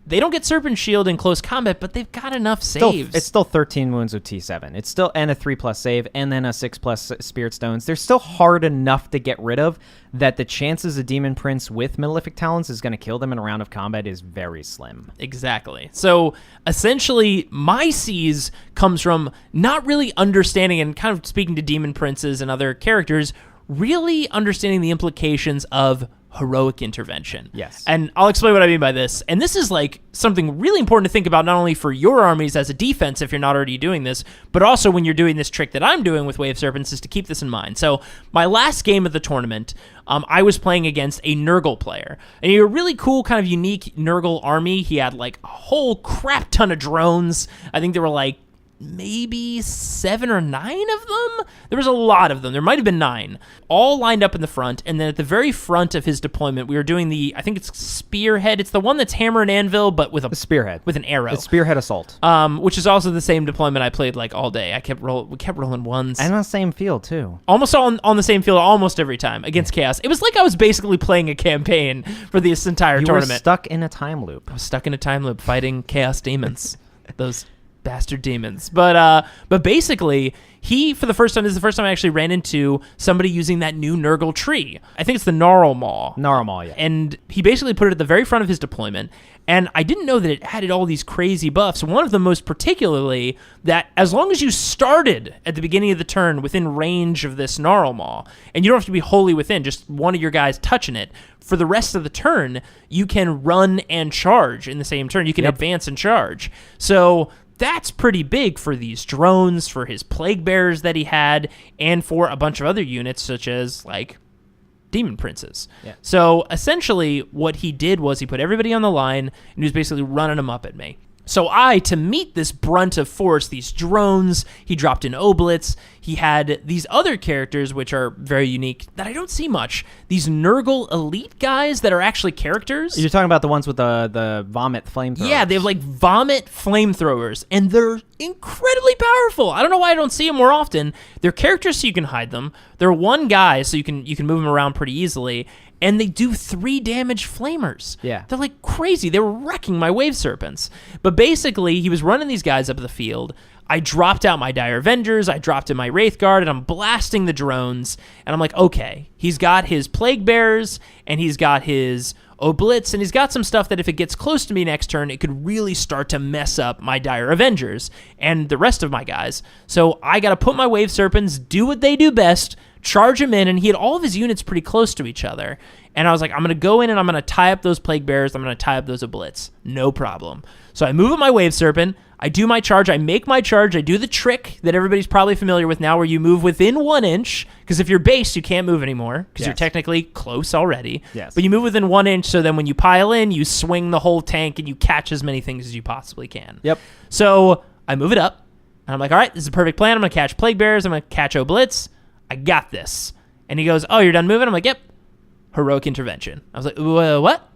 Speaker 2: they don't get Serpent Shield in close combat, but they've got enough saves.
Speaker 3: It's still 13 wounds with T7. It's still, and a 3+ save, and then a 6+ Spirit Stones. They're still hard enough to get rid of that the chances a Demon Prince with Malefic Talons is going to kill them in a round of combat is very slim.
Speaker 2: Exactly. So, essentially, my C's comes from not really understanding, and kind of speaking to Demon Princes and other characters, really understanding the implications of heroic intervention.
Speaker 3: Yes.
Speaker 2: And I'll explain what I mean by this. And this is like something really important to think about, not only for your armies as a defense if you're not already doing this, but also when you're doing this trick that I'm doing with Wave Serpents, is to keep this in mind. So my last game of the tournament, I was playing against a Nurgle player. And he had a really cool kind of unique Nurgle army. He had like a whole crap ton of drones. I think there were like maybe 7 or 9 of them. There was a lot of them. There might have been 9, all lined up in the front. And then at the very front of his deployment, we were doing I think it's Spearhead. It's the one that's hammer and anvil, but with a
Speaker 3: Spearhead,
Speaker 2: with an arrow.
Speaker 3: It's Spearhead Assault,
Speaker 2: which is also the same deployment I played like all day. We kept rolling ones,
Speaker 3: and on the same field too.
Speaker 2: Almost on the same field almost every time against Chaos. It was like I was basically playing a campaign for this entire tournament.
Speaker 3: You were stuck in a time loop.
Speaker 2: I was stuck in a time loop fighting Chaos demons. Those bastard demons. But basically, for the first time, this is the first time I actually ran into somebody using that new Nurgle tree. I think it's the Gnarl Maw.
Speaker 3: Yeah.
Speaker 2: And he basically put it at the very front of his deployment. And I didn't know that it added all these crazy buffs. One of them most particularly, that as long as you started at the beginning of the turn within range of this Gnarl Maw, and you don't have to be wholly within, just one of your guys touching it, for the rest of the turn, you can run and charge in the same turn. You can advance and charge. So that's pretty big for these drones, for his plague bearers that he had, and for a bunch of other units such as like Demon Princes. Yeah. So essentially what he did was he put everybody on the line and he was basically running them up at me. So to meet this brunt of force, these drones, he dropped in Oblits. He had these other characters, which are very unique, that I don't see much. These Nurgle elite guys that are actually characters.
Speaker 3: You're talking about the ones with the vomit flamethrowers.
Speaker 2: Yeah, they have like vomit flamethrowers, and they're incredibly powerful. I don't know why I don't see them more often. They're characters so you can hide them. They're one guy, so you can move them around pretty easily. And they do 3 damage flamers.
Speaker 3: Yeah.
Speaker 2: They're like crazy. They were wrecking my Wave Serpents. But basically, he was running these guys up the field. I dropped out my Dire Avengers. I dropped in my Wraith Guard, and I'm blasting the drones. And I'm like, okay, he's got his Plague Bearers, and he's got his Oblits, and he's got some stuff that if it gets close to me next turn, it could really start to mess up my Dire Avengers and the rest of my guys. So I got to put my Wave Serpents, do what they do best, charge him in, and he had all of his units pretty close to each other. And I was like, I'm going to go in and I'm going to tie up those Plague Bearers. I'm going to tie up those Oblits. No problem. So I move up my Wave Serpent. I do my charge. I make my charge. I do the trick that everybody's probably familiar with now where you move within 1 inch. Because if you're based, you can't move anymore because you're technically close already.
Speaker 3: Yes.
Speaker 2: But you move within 1 inch, so then when you pile in, you swing the whole tank and you catch as many things as you possibly can.
Speaker 3: Yep.
Speaker 2: So I move it up. And I'm like, all right, this is a perfect plan. I'm going to catch Plague Bearers. I'm going to catch Oblits. I got this. And he goes, oh, you're done moving? I'm like, yep. Heroic intervention. I was like, what?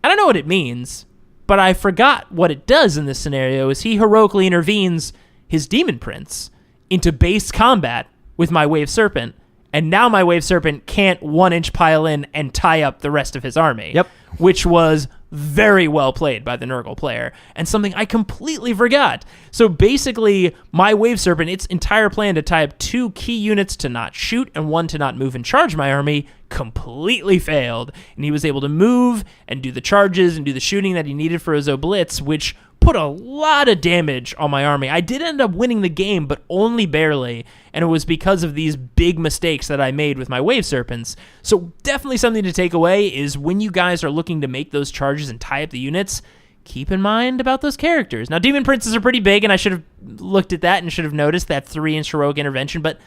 Speaker 2: I don't know what it means, but I forgot what it does in this scenario is he heroically intervenes his Demon Prince into base combat with my Wave Serpent, and now my Wave Serpent can't 1 inch pile in and tie up the rest of his army.
Speaker 3: Yep.
Speaker 2: Which was very well played by the Nurgle player, and something I completely forgot. So basically, my Wave Serpent, its entire plan to tie up 2 key units to not shoot and 1 to not move and charge my army completely failed. And he was able to move and do the charges and do the shooting that he needed for his Oblitz, which put a lot of damage on my army. I did end up winning the game, but only barely, and it was because of these big mistakes that I made with my Wave Serpents. So definitely something to take away is when you guys are looking to make those charges and tie up the units, keep in mind about those characters. Now, Demon Princes are pretty big, and I should have looked at that and should have noticed that 3-inch heroic intervention, but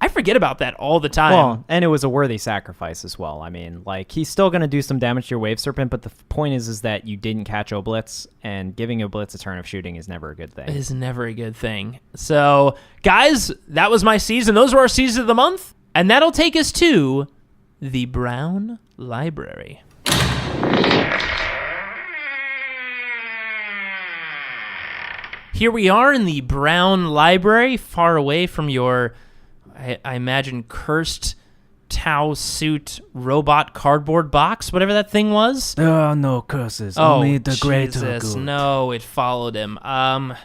Speaker 2: I forget about that all the time.
Speaker 3: Well, and it was a worthy sacrifice as well. I mean, like, he's still going to do some damage to your Wave Serpent, but the point is that you didn't catch Oblitz, and giving Oblitz a turn of shooting is never a good thing.
Speaker 2: It is never a good thing. So, guys, that was my season. Those were our seasons of the month, and that'll take us to the Brown Library. Here we are in the Brown Library, far away from your, I imagine, cursed Tau suit robot cardboard box, whatever that thing was.
Speaker 4: There are no curses, only the greater
Speaker 2: Jesus,
Speaker 4: good.
Speaker 2: no, it followed him. I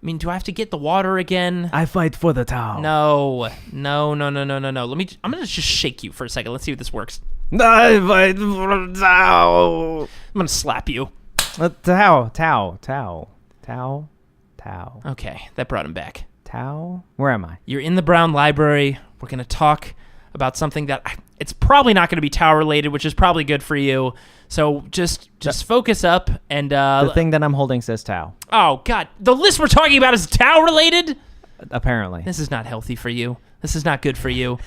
Speaker 2: mean, do I have to get the water again?
Speaker 4: I fight for the Tau.
Speaker 2: No. I'm gonna just shake you for a second. Let's see if this works.
Speaker 4: I fight for the Tau.
Speaker 2: I'm gonna slap you.
Speaker 3: Tau.
Speaker 2: Okay, that brought him back.
Speaker 3: Tau? Where am I?
Speaker 2: You're in the Brown Library. We're going to talk about something that it's probably not going to be Tau related, which is probably good for you. So just focus up and
Speaker 3: The thing that I'm holding says Tau.
Speaker 2: Oh god, the list we're talking about is Tau related?
Speaker 3: Apparently.
Speaker 2: This is not healthy for you. This is not good for you.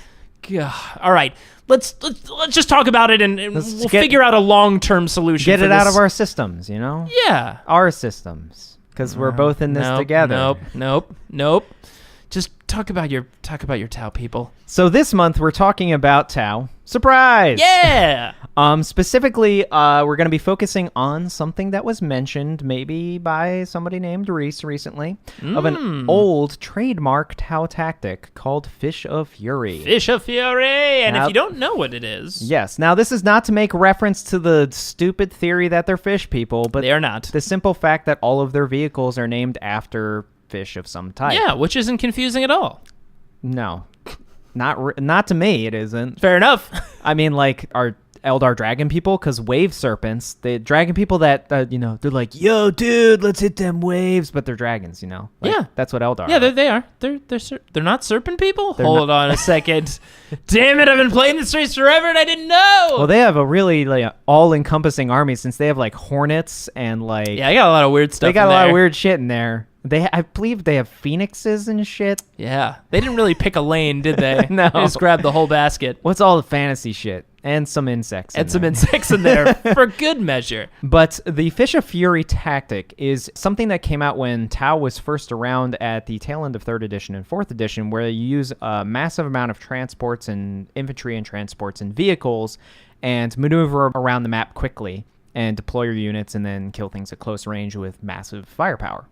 Speaker 2: God. All right. Let's just talk about it and we'll figure out a long-term solution.
Speaker 3: Get
Speaker 2: for
Speaker 3: it
Speaker 2: this.
Speaker 3: out of our systems, you know?
Speaker 2: Yeah.
Speaker 3: Our systems. Because we're both in this together.
Speaker 2: Nope. Just talk about your Tau, people.
Speaker 3: So this month we're talking about Tau. Surprise!
Speaker 2: Yeah.
Speaker 3: Specifically, we're going to be focusing on something that was mentioned maybe by somebody named Reese recently of an old trademark Tau tactic called Fish of Fury.
Speaker 2: Fish of Fury. And
Speaker 3: Now-
Speaker 2: if you don't know what it is,
Speaker 3: Yes. Now, this is not to make reference to the stupid theory that they're fish people, but
Speaker 2: they are not.
Speaker 3: the simple fact that all of their vehicles are named after fish of some type.
Speaker 2: Yeah, which isn't confusing at all.
Speaker 3: No. Not to me, it isn't.
Speaker 2: Fair enough.
Speaker 3: I mean, like, our Eldar dragon people, because wave serpents, the dragon people that, they're like, yo, dude, let's hit them waves, but they're dragons, Like,
Speaker 2: Yeah.
Speaker 3: That's what Eldar
Speaker 2: Yeah,
Speaker 3: are.
Speaker 2: they are. They're not serpent people?
Speaker 3: They're
Speaker 2: Hold on a second. Damn it, I've been playing this race forever and I didn't know.
Speaker 3: Well, they have a really, all-encompassing army since they have, hornets and,
Speaker 2: yeah, I got a lot of weird stuff
Speaker 3: they got
Speaker 2: in
Speaker 3: a lot
Speaker 2: there.
Speaker 3: of weird shit in there. I believe they have phoenixes and shit.
Speaker 2: Yeah. They didn't really pick a lane, did they?
Speaker 3: No.
Speaker 2: They just grabbed the whole basket.
Speaker 3: What's all the fantasy shit? And some insects.
Speaker 2: And some insects in there for good measure.
Speaker 3: But the Fish of Fury tactic is something that came out when Tau was first around at the tail end of 3rd edition and 4th edition, where you use a massive amount of transports and infantry and transports and vehicles and maneuver around the map quickly and deploy your units and then kill things at close range with massive firepower.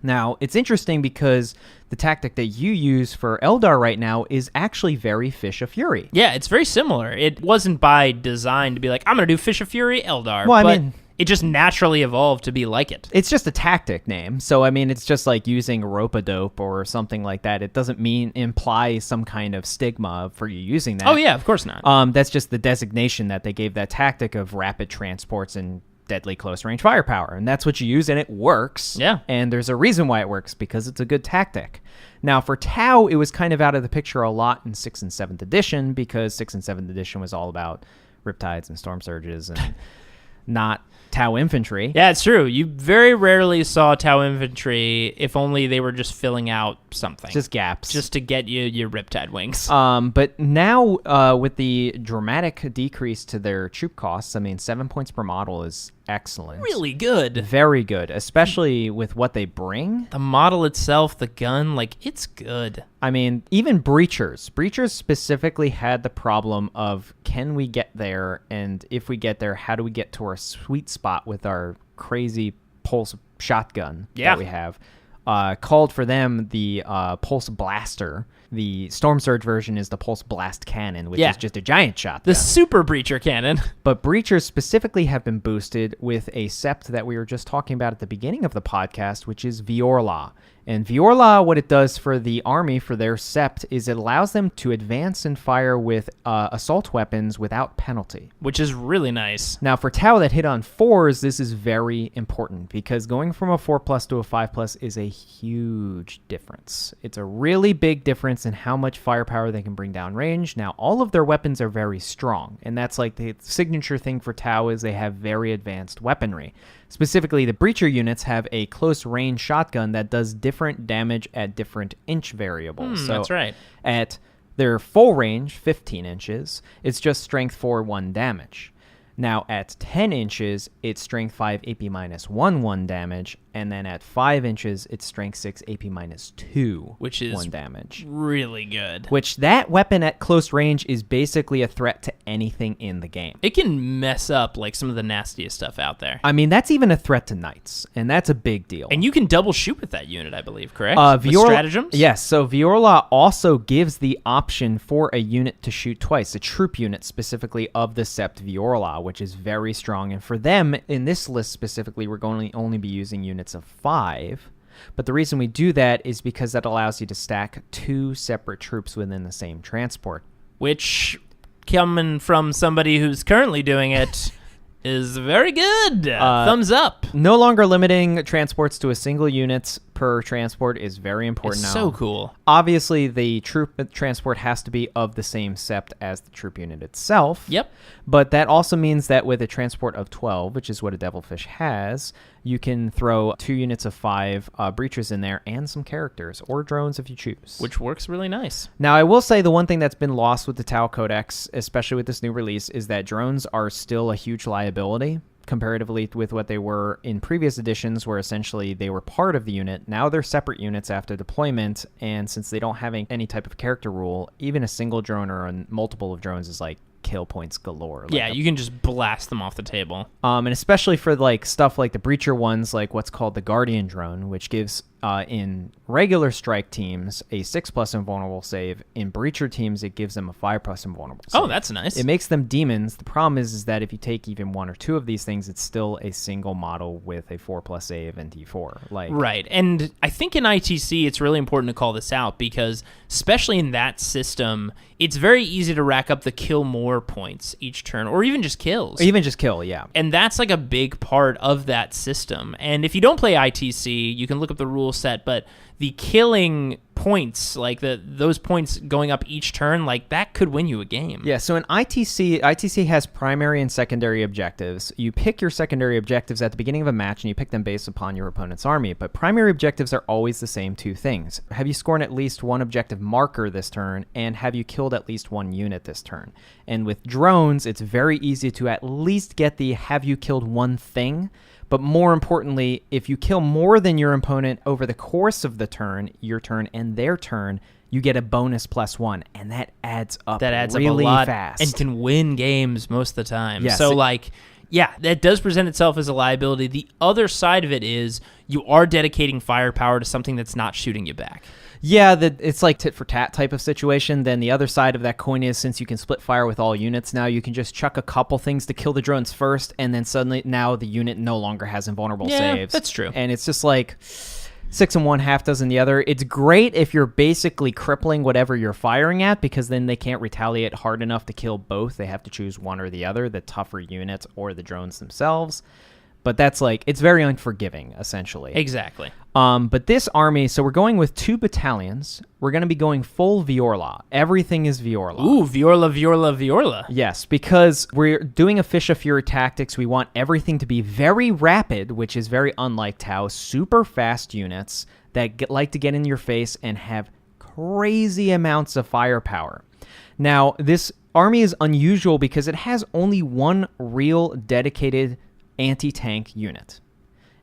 Speaker 3: Now, it's interesting because the tactic that you use for Eldar right now is actually very Fish of Fury.
Speaker 2: Yeah, it's very similar. It wasn't by design to be like, I'm going to do Fish of Fury Eldar.
Speaker 3: Well, I
Speaker 2: but
Speaker 3: mean-
Speaker 2: it just naturally evolved to be like it.
Speaker 3: It's just a tactic name. So, I mean, it's just like using rope-a-dope or something like that. It doesn't imply some kind of stigma for you using that.
Speaker 2: Oh, yeah, of course not.
Speaker 3: That's just the designation that they gave that tactic of rapid transports and deadly close-range firepower. And that's what you use, and it works.
Speaker 2: Yeah.
Speaker 3: And there's a reason why it works, because it's a good tactic. Now, for Tau, it was kind of out of the picture a lot in 6th and 7th edition, because 6th and 7th edition was all about riptides and storm surges and not Tau infantry.
Speaker 2: Yeah, it's true. You very rarely saw Tau infantry, if only they were just filling out something.
Speaker 3: Just gaps.
Speaker 2: Just to get you your Riptide wings.
Speaker 3: But now, with the dramatic decrease to their troop costs, 7 points per model is excellent.
Speaker 2: Really good.
Speaker 3: Very good, especially with what they bring.
Speaker 2: The model itself, the gun, it's good.
Speaker 3: Even breachers. Breachers specifically had the problem of, can we get there? And if we get there, how do we get to our sweet spot with our crazy pulse shotgun
Speaker 2: Yeah.
Speaker 3: that we have? called for them the Pulse Blaster. The Storm Surge version is the Pulse Blast Cannon, which is just a giant shotgun.
Speaker 2: The Super Breacher Cannon.
Speaker 3: But Breachers specifically have been boosted with a Sept that we were just talking about at the beginning of the podcast, which is Vior'la. And Vior'la, what it does for the army, for their Sept, is it allows them to advance and fire with assault weapons without penalty.
Speaker 2: Which is really nice.
Speaker 3: Now, for Tau that hit on 4s, this is very important because going from a 4+ to a 5+ is a huge difference. It's a really big difference in how much firepower they can bring down range. Now, all of their weapons are very strong, and that's like the signature thing for Tau is they have very advanced weaponry. Specifically, the Breacher units have a close-range shotgun that does different damage at different inch variables. So
Speaker 2: that's right.
Speaker 3: At their full range, 15 inches, it's just strength 4, 1 damage. Now, at 10 inches, it's strength 5, AP minus 1 damage. And then at 5 inches, it's strength 6, AP minus 2,
Speaker 2: which is
Speaker 3: 1 damage.
Speaker 2: Really good.
Speaker 3: Which that weapon at close range is basically a threat to anything in the game.
Speaker 2: It can mess up like some of the nastiest stuff out there.
Speaker 3: I mean, that's even a threat to knights, and that's a big deal.
Speaker 2: And you can double shoot with that unit, I believe, correct? With
Speaker 3: Viorla,
Speaker 2: stratagems?
Speaker 3: Yes, so Viorla also gives the option for a unit to shoot twice, a troop unit specifically of the Sept Viorla, which is very strong. And for them, in this list specifically, we're going to only be using units of 5. But the reason we do that is because that allows you to stack 2 separate troops within the same transport.
Speaker 2: Which, coming from somebody who's currently doing it, is very good. Thumbs up.
Speaker 3: No longer limiting transports to a single unit per transport is very important now.
Speaker 2: It's so cool.
Speaker 3: Obviously, the troop transport has to be of the same Sept as the troop unit itself.
Speaker 2: Yep.
Speaker 3: But that also means that with a transport of 12, which is what a Devilfish has, you can throw 2 units of 5 breachers in there and some characters or drones if you choose.
Speaker 2: Which works really nice.
Speaker 3: Now, I will say the one thing that's been lost with the Tau Codex, especially with this new release, is that drones are still a huge liability comparatively with what they were in previous editions, where essentially they were part of the unit. Now they're separate units after deployment, and since they don't have any type of character rule, even a single drone or a multiple of drones is like kill points galore.
Speaker 2: Yeah, you can just blast them off the table.
Speaker 3: And especially for like stuff like the Breacher ones, like what's called the Guardian drone, which gives in regular strike teams a 6+ invulnerable save. In Breacher teams, it gives them a 5+ invulnerable save.
Speaker 2: Oh, that's nice.
Speaker 3: It makes them demons. The problem is that if you take even 1 or 2 of these things, it's still a single model with a 4+ save and D4.
Speaker 2: Right. And I think in ITC, it's really important to call this out because especially in that system, it's very easy to rack up the kill more points each turn, or even just kills.
Speaker 3: Even just kill, yeah.
Speaker 2: And that's like a big part of that system. And if you don't play ITC, you can look up the rule set, but the killing points, like those points going up each turn, like that could win you a game.
Speaker 3: Yeah, so in ITC has primary and secondary objectives. You pick your secondary objectives at the beginning of a match, and you pick them based upon your opponent's army. But primary objectives are always the same 2 things. Have you scored at least 1 objective marker this turn, and have you killed at least 1 unit this turn? And with drones, it's very easy to at least get the have you killed 1 thing. But more importantly, if you kill more than your opponent over the course of the turn, your turn and their turn, you get a bonus +1, and that adds up.
Speaker 2: That adds
Speaker 3: really
Speaker 2: up a lot
Speaker 3: fast
Speaker 2: and can win games most of the time.
Speaker 3: Yes.
Speaker 2: So that does present itself as a liability. The other side of it is you are dedicating firepower to something that's not shooting you back.
Speaker 3: Yeah, it's like tit for tat type of situation. Then the other side of that coin is, since you can split fire with all units now, you can just chuck a couple things to kill the drones first, and then suddenly now the unit no longer has invulnerable saves.
Speaker 2: That's true.
Speaker 3: And it's just like 6 in one, half dozen the other. It's great if you're basically crippling whatever you're firing at, because then they can't retaliate hard enough to kill both. They have to choose one or the other, the tougher units or the drones themselves. But that's it's very unforgiving, essentially.
Speaker 2: Exactly.
Speaker 3: But this army, so we're going with 2 battalions. We're going to be going full Viorla. Everything is Viorla.
Speaker 2: Ooh, Viorla.
Speaker 3: Yes, because we're doing a Fish of Fury tactics. We want everything to be very rapid, which is very unlike Tau. Super fast units that like to get in your face and have crazy amounts of firepower. Now, this army is unusual because it has only 1 real dedicated anti-tank unit.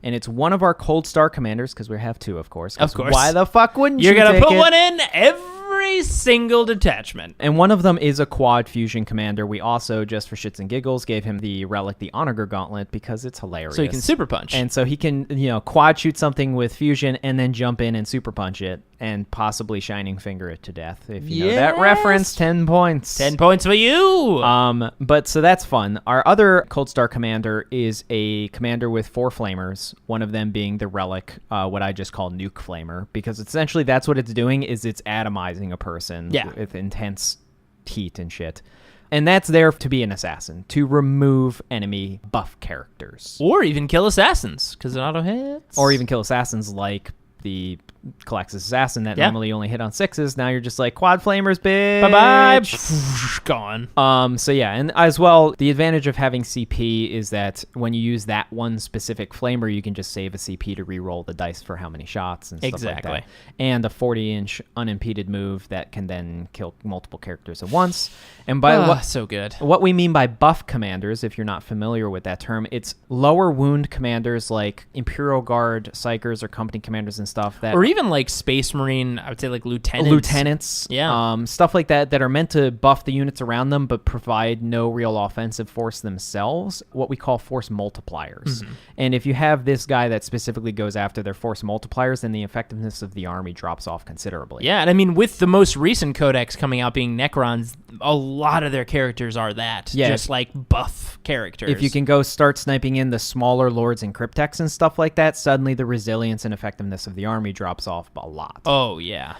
Speaker 3: and it's one of our Cold Star commanders, because we have 2, of course.
Speaker 2: Of course.
Speaker 3: Why the fuck wouldn't
Speaker 2: You're
Speaker 3: you
Speaker 2: going to
Speaker 3: take
Speaker 2: put
Speaker 3: it?
Speaker 2: one in every single detachment.
Speaker 3: And one of them is a quad fusion commander. We also, just for shits and giggles, gave him the relic, the Onager Gauntlet, because it's hilarious.
Speaker 2: So he can super punch.
Speaker 3: And so he can, quad shoot something with fusion and then jump in and super punch it and possibly Shining Finger it to death. If you know that reference, 10 points.
Speaker 2: 10 points for you.
Speaker 3: But so that's fun. Our other Cold Star commander is a commander with 4 flamers, one of them being the relic, what I just call Nuke Flamer, because essentially that's what it's doing, is it's atomizing a person with intense heat and shit. And that's there to be an assassin, to remove enemy buff characters.
Speaker 2: Or even kill assassins, because it auto hits.
Speaker 3: Or even kill assassins like the Codexes assassin that normally only hit on 6s. Now you're just like, quad flamers, bitch.
Speaker 2: Bye-bye. Gone.
Speaker 3: So yeah, and as well, the advantage of having CP is that when you use that one specific flamer, you can just save a CP to re-roll the dice for how many shots and stuff like that. And a 40-inch unimpeded move that can then kill multiple characters at once. And by
Speaker 2: so good.
Speaker 3: What we mean by buff commanders, if you're not familiar with that term, it's lower wound commanders like Imperial Guard, Psychers, or company commanders and stuff that...
Speaker 2: Or even like Space Marine, I would say like lieutenants.
Speaker 3: Yeah. Stuff like that are meant to buff the units around them but provide no real offensive force themselves, what we call force multipliers. And if you have this guy that specifically goes after their force multipliers, then the effectiveness of the army drops off considerably.
Speaker 2: Yeah, and I mean, with the most recent codex coming out being Necrons, a lot of their characters are that. Yeah. Just like buff characters.
Speaker 3: If you can go start sniping in the smaller lords and cryptex and stuff like that, suddenly the resilience and effectiveness of the army drops off a lot.
Speaker 2: Oh, yeah.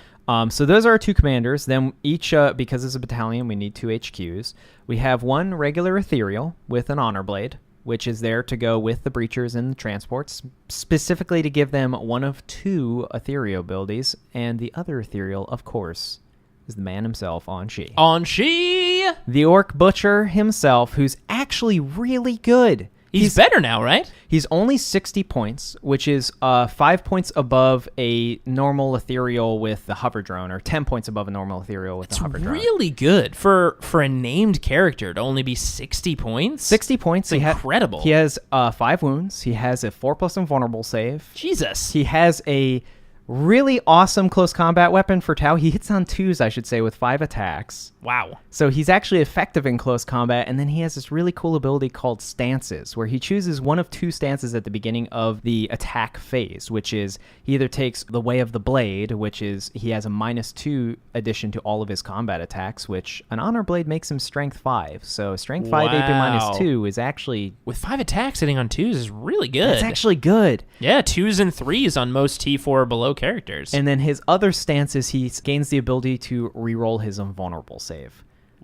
Speaker 3: So those are our 2 commanders. Then each, because it's a battalion, we need 2 HQs. We have 1 regular ethereal with an honor blade, which is there to go with the breachers and the transports, specifically to give them one of 2 ethereal abilities. And the other ethereal, of course, is the man himself, Aun'shi.
Speaker 2: Aun'shi!
Speaker 3: The orc butcher himself, who's actually really good.
Speaker 2: He's better now, right?
Speaker 3: He's only 60 points, which is 5 points above a normal ethereal with the hover drone, or 10 points above a normal ethereal with the hover drone.
Speaker 2: It's really good for a named character to only be 60 points.
Speaker 3: 60 points.
Speaker 2: It's incredible.
Speaker 3: He has 5 wounds. He has a 4+ invulnerable save.
Speaker 2: Jesus.
Speaker 3: He has a really awesome close combat weapon for Tau. He hits on 2s, I should say, with 5 attacks.
Speaker 2: Wow.
Speaker 3: So he's actually effective in close combat, and then he has this really cool ability called stances, where he chooses one of 2 stances at the beginning of the attack phase, which is he either takes the Way of the Blade, which is he has a -2 addition to all of his combat attacks, which an honor blade makes him strength 5. So strength 5 AP -2 is actually...
Speaker 2: With 5 attacks hitting on 2s is really good.
Speaker 3: It's actually good.
Speaker 2: Yeah, 2s and 3s on most T4 or below characters.
Speaker 3: And then his other stance is he gains the ability to reroll his invulnerable save.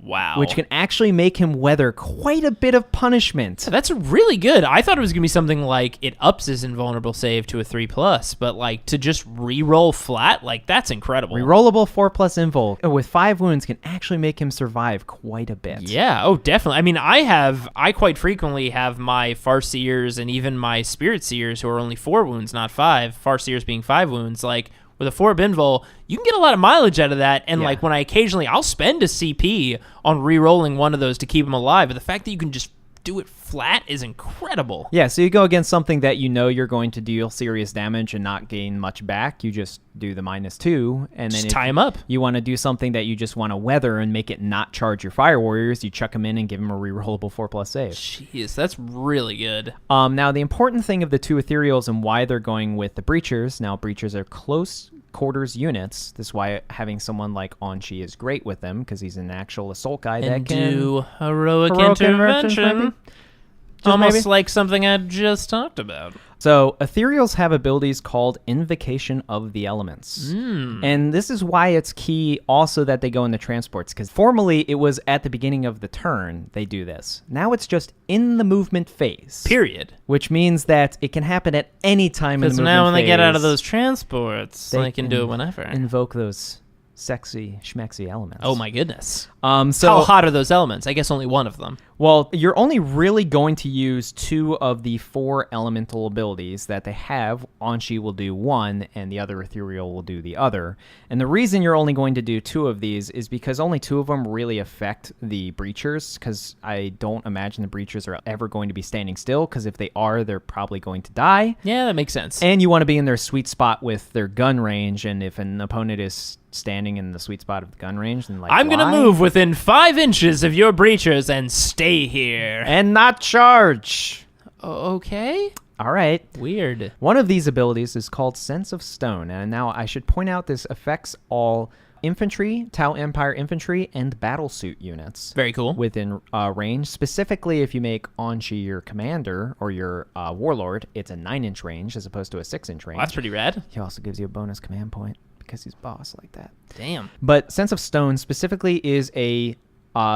Speaker 2: Wow.
Speaker 3: Which can actually make him weather quite a bit of punishment.
Speaker 2: That's really good. I thought it was going to be something like it ups his invulnerable save to a 3+, but like to just re-roll flat, like that's incredible.
Speaker 3: Rerollable 4+ invul with 5 wounds can actually make him survive quite a bit.
Speaker 2: Yeah, oh definitely. I mean, I quite frequently have my Farseers and even my Spirit Seers who are only 4 wounds, not 5, Farseers being 5 wounds, like with a 4 invul, you can get a lot of mileage out of that. And like when I'll spend a CP on re-rolling one of those to keep him alive. But the fact that you can just do it flat is incredible.
Speaker 3: Yeah, so you go against something that you know you're going to deal serious damage and not gain much back. You just do the -2, and then
Speaker 2: just tie him up.
Speaker 3: You want to do something that you just want to weather and make it not charge your Fire Warriors. You chuck him in and give him a rerollable 4+ save.
Speaker 2: Jeez, that's really good.
Speaker 3: Now, the important thing of the 2 ethereals and why they're going with the breachers. Now, breachers are close quarters units. This is why having someone like Aun'shi is great with them, because he's an actual assault guy that can
Speaker 2: do heroic intervention. Almost like something I just talked about.
Speaker 3: So ethereals have abilities called Invocation of the Elements. And this is why it's key also that they go in the transports, because formerly it was at the beginning of the turn they do this. Now it's just in the movement phase.
Speaker 2: Period.
Speaker 3: Which means that it can happen at any time in the movement phase. Because
Speaker 2: now when they get out of those transports, they can do it whenever.
Speaker 3: Invoke those sexy, schmexy elements.
Speaker 2: Oh my goodness.
Speaker 3: So
Speaker 2: How hot are those elements? I guess only one of them.
Speaker 3: Well, you're only really going to use 2 of the 4 elemental abilities that they have. Aun'shi will do one, and the other ethereal will do the other. And the reason you're only going to do 2 of these is because only 2 of them really affect the breachers, because I don't imagine the breachers are ever going to be standing still, because if they are, they're probably going to die.
Speaker 2: Yeah, that makes sense.
Speaker 3: And you want to be in their sweet spot with their gun range, and if an opponent is standing in the sweet spot of the gun range, then like,
Speaker 2: I'm going to
Speaker 3: why?
Speaker 2: move within 5 inches of your breachers and stay here.
Speaker 3: And not charge.
Speaker 2: Okay.
Speaker 3: All right.
Speaker 2: Weird.
Speaker 3: One of these abilities is called Sense of Stone, and now I should point out this affects all infantry, Tau Empire infantry, and battlesuit units.
Speaker 2: Very cool.
Speaker 3: Within range. Specifically, if you make Aun'shi your commander or your warlord, it's a 9-inch range as opposed to a 6-inch range.
Speaker 2: Well, that's pretty rad.
Speaker 3: He also gives you a bonus command point because he's boss like that.
Speaker 2: Damn.
Speaker 3: But Sense of Stone specifically is a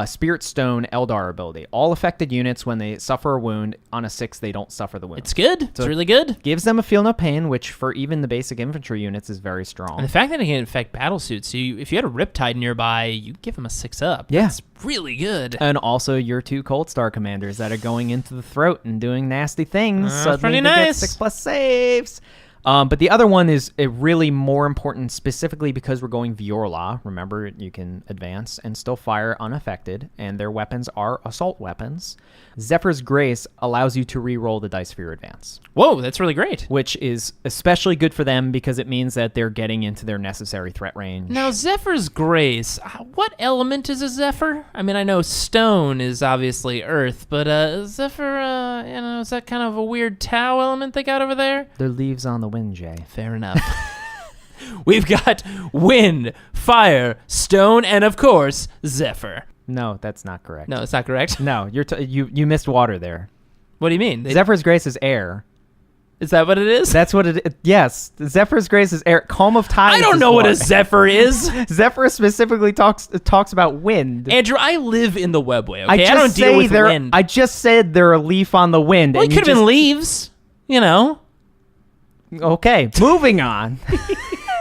Speaker 3: Spirit Stone Eldar ability. All affected units, when they suffer a wound, on a 6, they don't suffer the wound.
Speaker 2: It's good. It's really good.
Speaker 3: Gives them a feel no pain, which for even the basic infantry units is very strong.
Speaker 2: And the fact that it can affect battlesuits, so if you had a Riptide nearby, you give them a 6-up.
Speaker 3: Yeah.
Speaker 2: That's really good.
Speaker 3: And also your 2 Cold Star commanders that are going into the throat and doing nasty things.
Speaker 2: That's
Speaker 3: Suddenly
Speaker 2: pretty
Speaker 3: they
Speaker 2: nice.
Speaker 3: get 6+ saves. But the other one is really more important specifically because we're going Vior'la. Remember, you can advance and still fire unaffected, and their weapons are assault weapons. Zephyr's Grace allows you to re-roll the dice for your advance,
Speaker 2: Whoa, that's really great.
Speaker 3: which is especially good for them because it means that they're getting into their necessary threat range.
Speaker 2: Now, Zephyr's Grace, what element is a Zephyr? I mean, I know stone is obviously earth, but Zephyr, is that kind of a weird Tau element they got over there?
Speaker 3: They're leaves on the wind, Jay.
Speaker 2: Fair enough. We've got wind, fire, stone, and of course, Zephyr.
Speaker 3: No, that's not correct.
Speaker 2: No, it's not correct.
Speaker 3: No, you missed water there.
Speaker 2: What do you mean?
Speaker 3: Zephyr's Grace is air.
Speaker 2: Is that what it is?
Speaker 3: That's what it. Yes, Zephyr's Grace is air. Calm of Tides.
Speaker 2: I don't
Speaker 3: is
Speaker 2: know what a
Speaker 3: water.
Speaker 2: Zephyr is.
Speaker 3: Zephyr specifically talks about wind.
Speaker 2: Andrew, I live in the webway,
Speaker 3: I
Speaker 2: okay? I don't deal with wind.
Speaker 3: I just said they're a leaf on the wind.
Speaker 2: Well, it
Speaker 3: and
Speaker 2: could have been leaves, you know.
Speaker 3: Okay, moving on.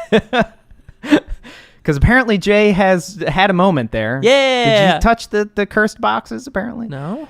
Speaker 3: Because apparently Jay has had a moment there.
Speaker 2: Yeah.
Speaker 3: Did you touch the cursed boxes, apparently?
Speaker 2: No.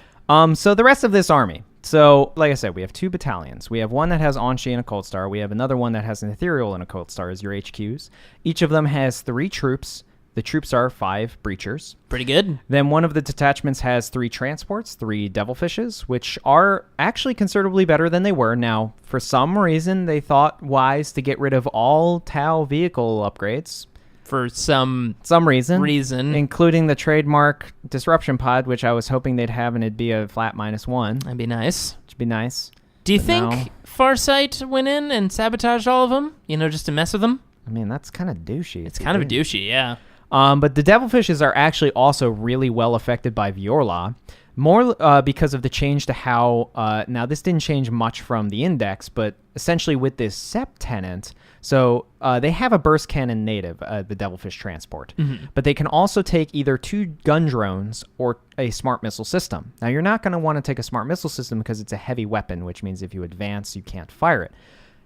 Speaker 3: So the rest of this army. So, like I said, we have 2 battalions. We have one that has Aun'shi and a Cold Star. We have another one that has an Ethereal and a Cold Star as your HQs. Each of them has 3 troops. The troops are 5 breachers.
Speaker 2: Pretty good.
Speaker 3: Then one of the detachments has 3 transports, 3 devilfishes, which are actually considerably better than they were. Now, for some reason, they thought wise to get rid of all Tau vehicle upgrades.
Speaker 2: For some
Speaker 3: reason.
Speaker 2: reason.
Speaker 3: Including the trademark disruption pod, which I was hoping they'd have, and it'd be a flat -1.
Speaker 2: That'd be nice.
Speaker 3: Which would be nice.
Speaker 2: Do you
Speaker 3: But
Speaker 2: think
Speaker 3: no.
Speaker 2: Farsight went in and sabotaged all of them? Just to mess with them?
Speaker 3: I mean, that's kind of douchey.
Speaker 2: It's kind of a douchey, yeah.
Speaker 3: But the devilfishes are actually also really well affected by Vior'la. More because of the change to how... now, this didn't change much from the index, but essentially with this Sept tenant... So they have a burst cannon native, the Devilfish Transport. Mm-hmm. But they can also take either 2 gun drones or a smart missile system. Now, you're not going to want to take a smart missile system because it's a heavy weapon, which means if you advance, you can't fire it.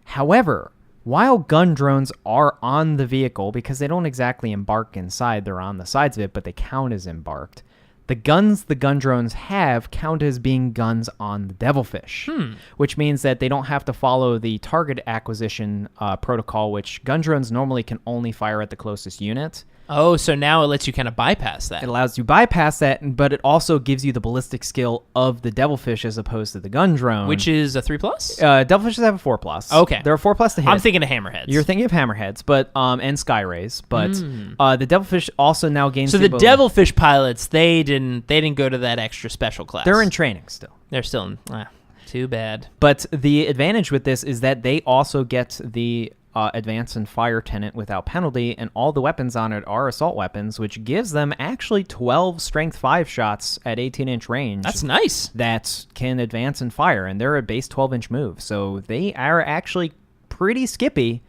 Speaker 3: However, while gun drones are on the vehicle, because they don't exactly embark inside, they're on the sides of it, but they count as embarked. The guns the gun drones have count as being guns on the Devilfish, which means that they don't have to follow the target acquisition protocol, which gun drones normally can only fire at the closest unit.
Speaker 2: Oh, so now it lets you kind of bypass that.
Speaker 3: It allows you bypass that, but it also gives you the ballistic skill of the Devilfish as opposed to the gun drone.
Speaker 2: Which is a 3+?
Speaker 3: Devilfishes have a 4+.
Speaker 2: Okay.
Speaker 3: They're a 4+ to hit.
Speaker 2: I'm thinking of hammerheads.
Speaker 3: You're thinking of hammerheads, but and skyrays, but the Devilfish also now gains.
Speaker 2: So the
Speaker 3: ability-
Speaker 2: Devilfish pilots, they didn't go to that extra special class.
Speaker 3: They're in training still.
Speaker 2: They're still in. Too bad.
Speaker 3: But the advantage with this is that they also get the advance and fire tenant without penalty, and all the weapons on it are assault weapons, which gives them actually 12 strength 5 shots at 18-inch range.
Speaker 2: That's nice.
Speaker 3: That can advance and fire, and they're a base 12-inch move. So they are actually pretty skippy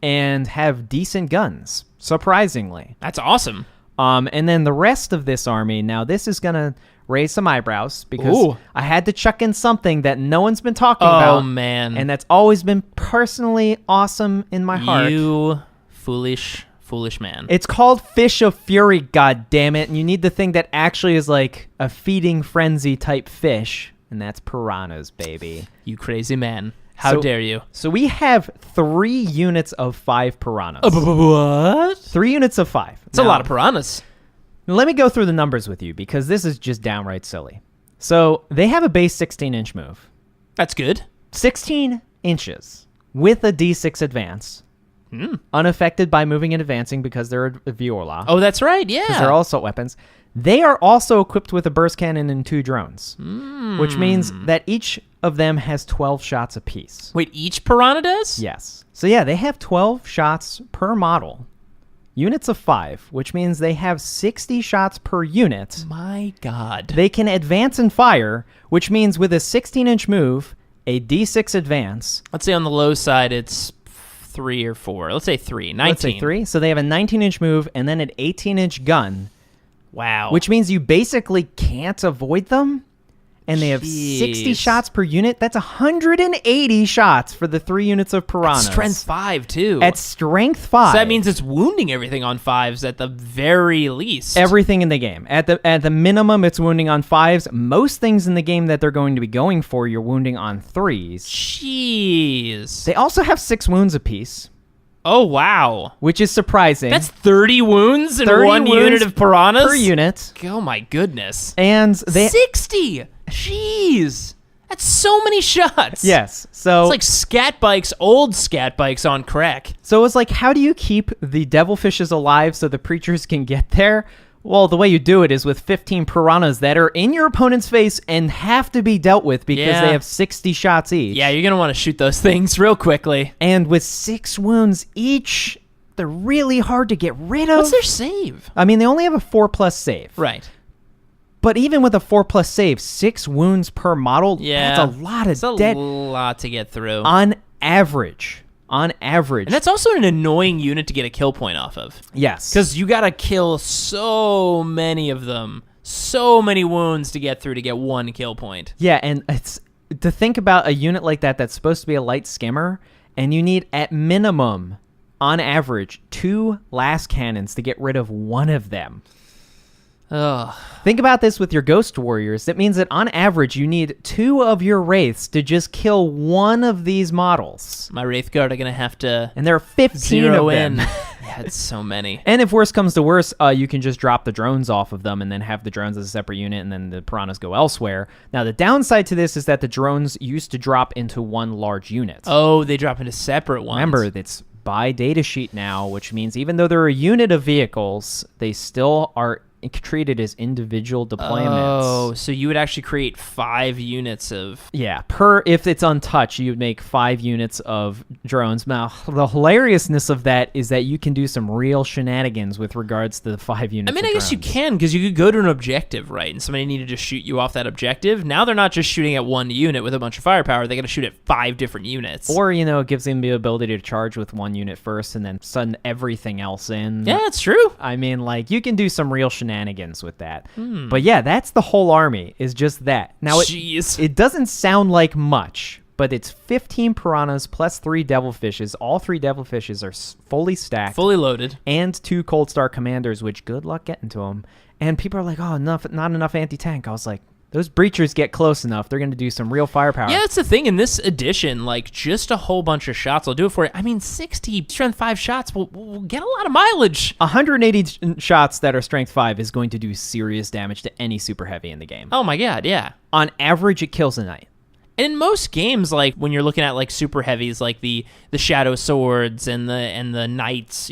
Speaker 3: and have decent guns, surprisingly.
Speaker 2: That's awesome.
Speaker 3: And then the rest of this army, now this is going to raise some eyebrows because
Speaker 2: Ooh.
Speaker 3: I had to chuck in something that no one's been talking about.
Speaker 2: Oh, man.
Speaker 3: And that's always been personally awesome in my heart.
Speaker 2: You foolish Foolish man.
Speaker 3: It's called Fish of Fury, goddammit, and you need the thing that actually is like a feeding frenzy type fish, and that's piranhas, baby.
Speaker 2: You crazy man. How dare you?
Speaker 3: So we have 3 units of 5 piranhas.
Speaker 2: What?
Speaker 3: 3 units of 5.
Speaker 2: It's a lot of piranhas.
Speaker 3: Let me go through the numbers with you because this is just downright silly. So they have a base 16-inch move.
Speaker 2: That's good.
Speaker 3: 16 inches with a D6 advance. Unaffected by moving and advancing because they're a Vior'la.
Speaker 2: Oh, that's right. Yeah.
Speaker 3: Because they're all assault weapons. They are also equipped with a burst cannon and 2 drones, which means that each of them has 12 shots apiece.
Speaker 2: Wait, each piranha does?
Speaker 3: Yes. So yeah, they have 12 shots per model. Units of 5, which means they have 60 shots per unit.
Speaker 2: My God.
Speaker 3: They can advance and fire, which means with a 16-inch move, a D6 advance.
Speaker 2: Let's say on the low side it's 3 or 4. Let's say 3. 19.
Speaker 3: Let's say 3. So they have a 19-inch move and then an 18-inch gun.
Speaker 2: Wow.
Speaker 3: Which means you basically can't avoid them. And they have 60 shots per unit. That's 180 shots for the 3 units of piranhas.
Speaker 2: That's strength 5, too.
Speaker 3: At strength 5.
Speaker 2: So that means it's wounding everything on 5s at the very least.
Speaker 3: Everything in the game. At the minimum, it's wounding on 5s. Most things in the game that they're going to be going for, you're wounding on 3s.
Speaker 2: Jeez.
Speaker 3: They also have 6 wounds apiece.
Speaker 2: Oh, wow.
Speaker 3: Which is surprising.
Speaker 2: That's 30 wounds in
Speaker 3: 30
Speaker 2: one
Speaker 3: wounds
Speaker 2: unit of piranhas?
Speaker 3: per unit.
Speaker 2: Oh, my goodness.
Speaker 3: And they...
Speaker 2: 60! Jeez. That's so many shots.
Speaker 3: Yes. So
Speaker 2: it's like scat bikes, old scat bikes on crack.
Speaker 3: So it's like, how do you keep the devilfishes alive so the preachers can get there? Well, the way you do it is with 15 piranhas that are in your opponent's face and have to be dealt with because they have 60 shots each.
Speaker 2: Yeah, you're going to want to shoot those things real quickly.
Speaker 3: And with 6 wounds each, they're really hard to get rid of.
Speaker 2: What's their save?
Speaker 3: I mean, they only have a 4+ save.
Speaker 2: Right.
Speaker 3: But even with a 4+ save, 6 wounds per model, that's a lot of dead.
Speaker 2: That's a lot to get through.
Speaker 3: On average. On average.
Speaker 2: And that's also an annoying unit to get a kill point off of.
Speaker 3: Yes.
Speaker 2: Because you got to kill so many of them. So many wounds to get through to get 1 kill point.
Speaker 3: Yeah, and it's to think about a unit like that that's supposed to be a light skimmer, and you need at minimum, on average, 2 last cannons to get rid of 1 of them.
Speaker 2: Ugh.
Speaker 3: Think about this with your Ghost Warriors. That means that on average, you need 2 of your Wraiths to just kill 1 of these models.
Speaker 2: My Wraith Guard are going to have to
Speaker 3: And there are 15
Speaker 2: zero
Speaker 3: of them.
Speaker 2: in. Yeah, it's so many.
Speaker 3: And if worse comes to worse, you can just drop the drones off of them and then have the drones as a separate unit and then the piranhas go elsewhere. Now, the downside to this is that the drones used to drop into 1 large unit.
Speaker 2: Oh, they drop into separate ones.
Speaker 3: Remember, it's by datasheet now, which means even though they're a unit of vehicles, they still are treated as individual deployments.
Speaker 2: Oh, so you would actually create 5 units of...
Speaker 3: Yeah, if it's untouched, you would make 5 units of drones. Now, the hilariousness of that is that you can do some real shenanigans with regards to the 5 units
Speaker 2: I mean,
Speaker 3: of
Speaker 2: I guess you
Speaker 3: drones.
Speaker 2: can, because you could go to an objective, right? And somebody needed to shoot you off that objective. Now they're not just shooting at 1 unit with a bunch of firepower. They got to shoot at 5 different units.
Speaker 3: Or, it gives them the ability to charge with 1 unit first and then send everything else in.
Speaker 2: Yeah, that's true.
Speaker 3: I mean, you can do some real shenanigans with that. But yeah, that's the whole army, is just that. Now,
Speaker 2: Jeez.
Speaker 3: it doesn't sound like much, but it's 15 piranhas plus 3 devilfishes. All 3 devilfishes are fully stacked.
Speaker 2: Fully loaded.
Speaker 3: And 2 Cold Star commanders, which good luck getting to them. And people are like, oh, not enough anti-tank. I was like, those breachers get close enough. They're going to do some real firepower.
Speaker 2: Yeah, that's the thing. In this edition, just a whole bunch of shots will do it for you. I mean, 60 strength 5 shots will get a lot of mileage.
Speaker 3: 180 shots that are strength 5 is going to do serious damage to any super heavy in the game.
Speaker 2: Oh my god, yeah.
Speaker 3: On average, it kills a knight.
Speaker 2: And in most games, when you're looking at super heavies, like the shadow swords and the knights,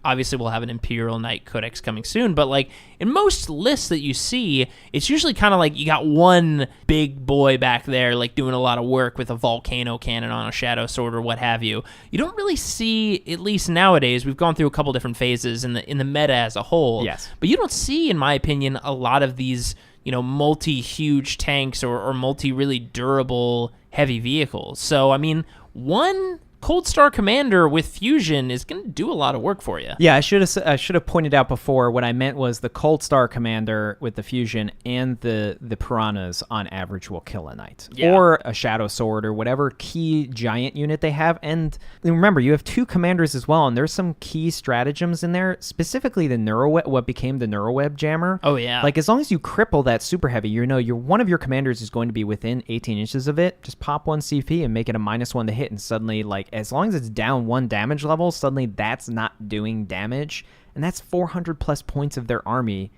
Speaker 2: obviously we'll have an Imperial Knight Codex coming soon, but in most lists that you see, it's usually kind of you got one big boy back there doing a lot of work with a volcano cannon on a shadow sword or what have you. You don't really see, at least nowadays, we've gone through a couple different phases in the meta as a whole.
Speaker 3: Yes.
Speaker 2: But you don't see, in my opinion, a lot of these multi-huge tanks or multi-really durable heavy vehicles. So, I mean, 1 Cold Star Commander with Fusion is going to do a lot of work for you.
Speaker 3: Yeah, I should have pointed out before. What I meant was the Cold Star Commander with the Fusion and the Piranhas on average will kill a Knight.
Speaker 2: Yeah.
Speaker 3: Or a Shadow Sword or whatever key giant unit they have. And remember, you have 2 commanders as well, and there's some key stratagems in there, specifically the Neuroweb, what became the Neuroweb Jammer.
Speaker 2: Oh, yeah.
Speaker 3: Like, as long as you cripple that super heavy, one of your commanders is going to be within 18 inches of it. Just pop 1 CP and make it a -1 to hit, and suddenly, like, as long as it's down 1 damage level, suddenly that's not doing damage, and that's 400 plus points of their army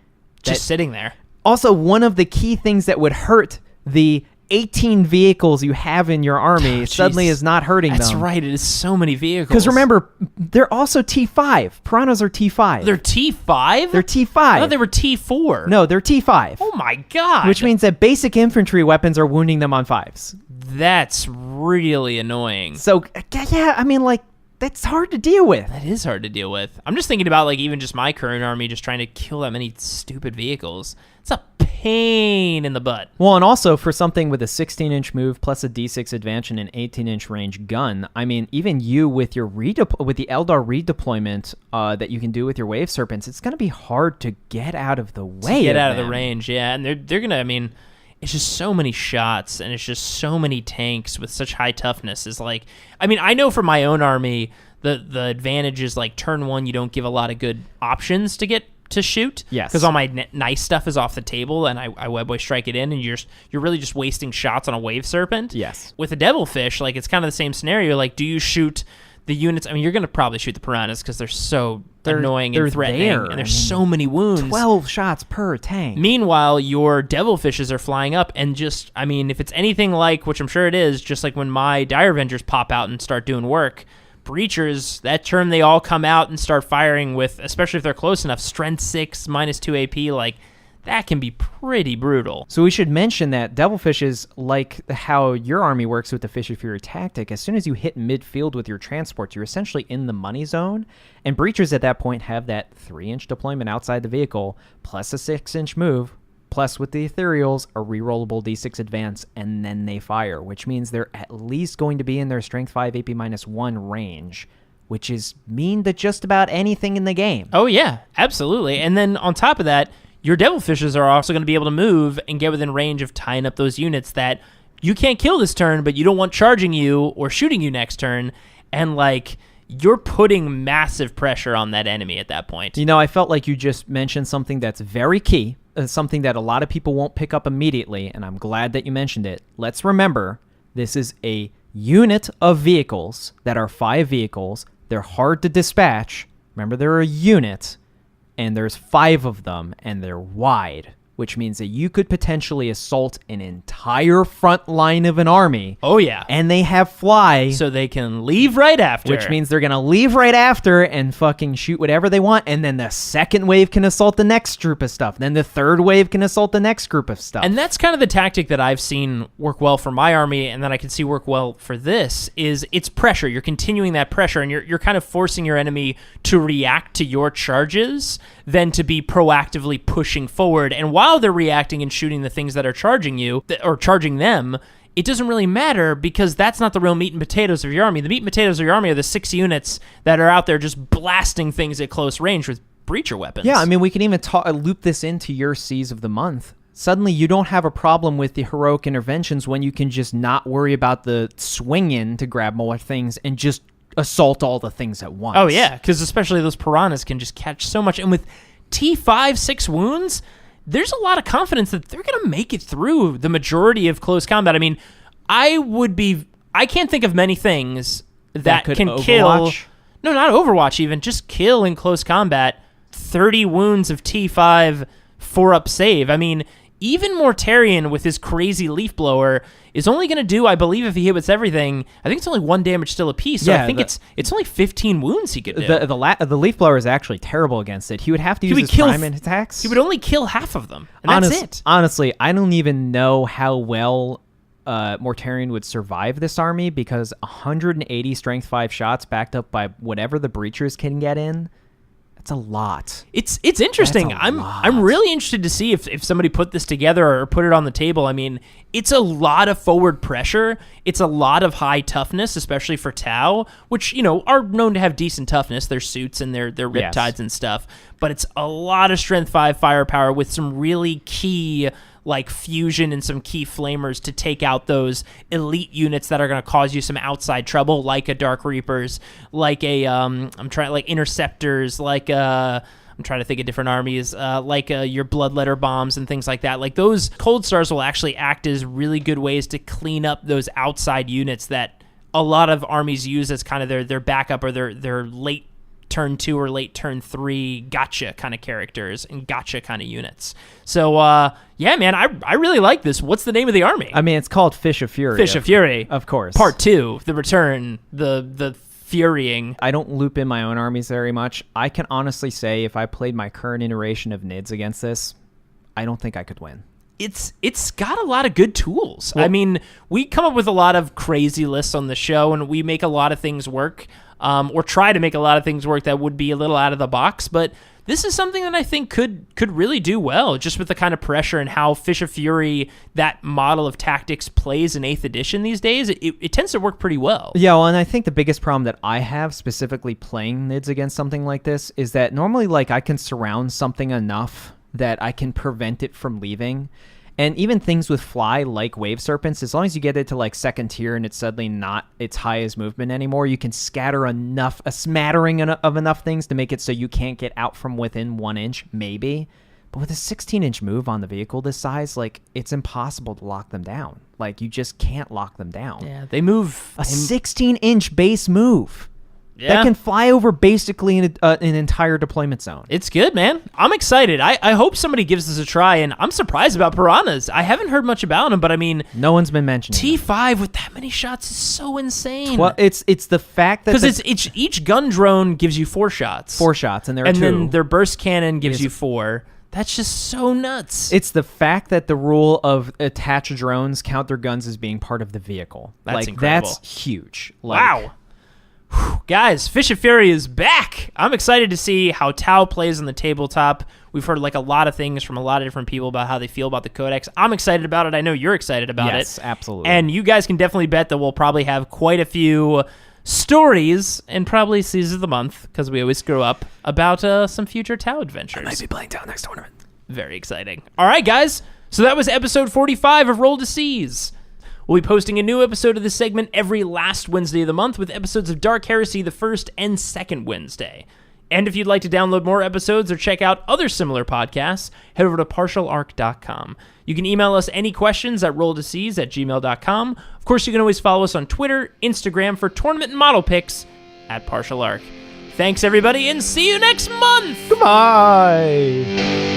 Speaker 2: Just sitting there.
Speaker 3: Also, one of the key things that would hurt the 18 vehicles you have in your army suddenly is not hurting them.
Speaker 2: That's right. It is so many vehicles.
Speaker 3: Because remember, they're also T5. Piranhas are T5.
Speaker 2: They're T5?
Speaker 3: They're T5.
Speaker 2: I thought they were T4.
Speaker 3: No, they're T5.
Speaker 2: Oh, my God.
Speaker 3: Which means that basic infantry weapons are wounding them on 5s.
Speaker 2: That's really annoying.
Speaker 3: So, yeah, I mean, like, that's hard to deal with.
Speaker 2: That is hard to deal with. I'm just thinking about, like, even just my current army just trying to kill that many stupid vehicles. It's a pain in the butt.
Speaker 3: Well, and also for something with a 16-inch move plus a D6 advance and an 18-inch range gun, I mean, even you with your with the Eldar redeployment that you can do with your Wave Serpents, it's going to be hard to get out of the way.
Speaker 2: Get out of
Speaker 3: them.
Speaker 2: the range, yeah. And they're going to, I mean, it's just so many shots and it's just so many tanks with such high toughness. Is like, I mean, I know for my own army, the advantage is like turn 1, you don't give a lot of good options to shoot.
Speaker 3: Yes.
Speaker 2: Because all my nice stuff is off the table and I Webway strike it in and you're really just wasting shots on a Wave Serpent.
Speaker 3: Yes.
Speaker 2: With a Devilfish, like it's kind of the same scenario. Like, do you shoot the units? I mean, you're going to probably shoot the Piranhas because they're so annoying and threatening and there's so many wounds.
Speaker 3: 12 shots per tank.
Speaker 2: Meanwhile, your Devilfishes are flying up and just, I mean, if it's anything like, which I'm sure it is, just like when my Dire Avengers pop out and start doing work, Breachers, that turn they all come out and start firing with, especially if they're close enough, strength 6, -2 AP, like, that can be pretty brutal.
Speaker 3: So we should mention that Devilfish is like how your army works with the Fish of Fury tactic. As soon as you hit midfield with your transports, you're essentially in the money zone, and Breachers at that point have that 3-inch deployment outside the vehicle, plus a 6-inch move, plus with the Ethereals, a rerollable D6 advance, and then they fire, which means they're at least going to be in their Strength 5 AP -1 range, which is mean to just about anything in the game.
Speaker 2: Oh, yeah, absolutely. And then on top of that, your Devilfishes are also going to be able to move and get within range of tying up those units that you can't kill this turn, but you don't want charging you or shooting you next turn. And, like, you're putting massive pressure on that enemy at that point.
Speaker 3: You know, I felt like you just mentioned something that's very key, something that a lot of people won't pick up immediately, and I'm glad that you mentioned it. Let's remember, this is a unit of vehicles that are 5 vehicles. They're hard to dispatch. Remember, they're a unit, and there's 5 of them, and they're wide, which means that you could potentially assault an entire front line of an army.
Speaker 2: Oh, yeah.
Speaker 3: And they have fly.
Speaker 2: So they can leave right after.
Speaker 3: Which means they're going to leave right after and fucking shoot whatever they want, and then the second wave can assault the next group of stuff. Then the third wave can assault the next group of stuff.
Speaker 2: And that's kind of the tactic that I've seen work well for my army and that I can see work well for this is it's pressure. You're continuing that pressure, and you're kind of forcing your enemy to react to your charges than to be proactively pushing forward. And while they're reacting and shooting the things that are charging you, or charging them, it doesn't really matter because that's not the real meat and potatoes of your army. The meat and potatoes of your army are the 6 units that are out there just blasting things at close range with breacher weapons.
Speaker 3: Yeah, I mean, we can even loop this into your C's of the month. Suddenly, you don't have a problem with the heroic interventions when you can just not worry about the swing in to grab more things and just assault all the things at once.
Speaker 2: Oh, yeah, because especially those Piranhas can just catch so much. And with T5, 6 wounds, there's a lot of confidence that they're going to make it through the majority of close combat. I mean, I can't think of many things that
Speaker 3: could
Speaker 2: can
Speaker 3: Overwatch?
Speaker 2: kill. No, not Overwatch even. Just kill in close combat 30 wounds of T5 4-up save. I mean, even Mortarion with his crazy leaf blower is only going to do, I believe, if he hits everything, I think it's only 1 damage still a piece. So
Speaker 3: Yeah,
Speaker 2: I think it's only 15 wounds he could do.
Speaker 3: The leaf blower is actually terrible against it. He would have to use his prime attacks.
Speaker 2: He would only kill half of them, and that's it.
Speaker 3: Honestly, I don't even know how well Mortarion would survive this army because 180 strength 5 shots backed up by whatever the breachers can get in. That's a lot.
Speaker 2: It's interesting.
Speaker 3: That's a lot.
Speaker 2: I'm really interested to see if somebody put this together or put it on the table. I mean, it's a lot of forward pressure. It's a lot of high toughness, especially for Tau, which, are known to have decent toughness. Their suits and their riptides and stuff. But it's a lot of strength 5 firepower with some really key fusion and some key flamers to take out those elite units that are going to cause you some outside trouble, like a Dark Reapers, like a Interceptors, I'm trying to think of different armies, your Bloodletter bombs and things like that. Like those Cold Stars will actually act as really good ways to clean up those outside units that a lot of armies use as kind of their backup or their late turn 2 or late turn 3 gotcha kind of characters and gotcha kind of units. So, yeah, man, I really like this. What's the name of the army?
Speaker 3: I mean, it's called Fish of Fury.
Speaker 2: Fish of Fury.
Speaker 3: Of course.
Speaker 2: Part 2, the return, the furying.
Speaker 3: I don't loop in my own armies very much. I can honestly say if I played my current iteration of NIDS against this, I don't think I could win.
Speaker 2: It's got a lot of good tools. Well, I mean, we come up with a lot of crazy lists on the show, and we make a lot of things work, or try to make a lot of things work that would be a little out of the box. But this is something that I think could really do well, just with the kind of pressure and how Fish of Fury, that model of tactics, plays in 8th edition these days. It tends to work pretty well.
Speaker 3: Yeah, well, and I think the biggest problem that I have specifically playing NIDS against something like this is that normally, I can surround something enough that I can prevent it from leaving. And even things with fly, like Wave Serpents, as long as you get it to 2nd tier and it's suddenly not its highest movement anymore, you can scatter a smattering of enough things to make it so you can't get out from within 1 inch, maybe. But with a 16-inch move on the vehicle this size, it's impossible to lock them down. You just can't lock them down.
Speaker 2: Yeah, they move.
Speaker 3: A 16-inch base move.
Speaker 2: Yeah.
Speaker 3: That can fly over basically an entire deployment zone.
Speaker 2: It's good, man. I'm excited. I hope somebody gives this a try, and I'm surprised about Piranhas. I haven't heard much about them, but I mean...
Speaker 3: No one's been mentioning
Speaker 2: T5 with that many shots is so insane.
Speaker 3: Well, it's the fact that...
Speaker 2: Because each gun drone gives you 4 shots.
Speaker 3: 4 shots, and there are 2.
Speaker 2: And then their burst cannon gives you 4. That's just so nuts.
Speaker 3: It's the fact that the rule of attach drones count their guns as being part of the vehicle.
Speaker 2: That's incredible.
Speaker 3: That's huge.
Speaker 2: Wow. Guys, Fish of Fury is back. I'm excited to see how Tau plays on the tabletop. We've heard a lot of things from a lot of different people about how they feel about the Codex. I'm excited about it. I know you're excited about it.
Speaker 3: Yes, absolutely.
Speaker 2: And you guys can definitely bet that we'll probably have quite a few stories and probably Seasons of the Month, because we always screw up, about some future Tau adventures.
Speaker 3: I might be playing Tau next tournament.
Speaker 2: Very exciting. All right, guys. So that was episode 45 of Roll to Seize. We'll be posting a new episode of this segment every last Wednesday of the month, with episodes of Dark Heresy the first and second Wednesday. And if you'd like to download more episodes or check out other similar podcasts, head over to partialarc.com. You can email us any questions at rolltoseize@gmail.com. Of course, you can always follow us on Twitter, Instagram for tournament and model picks at partialarc. Thanks, everybody, and see you next month!
Speaker 3: Goodbye!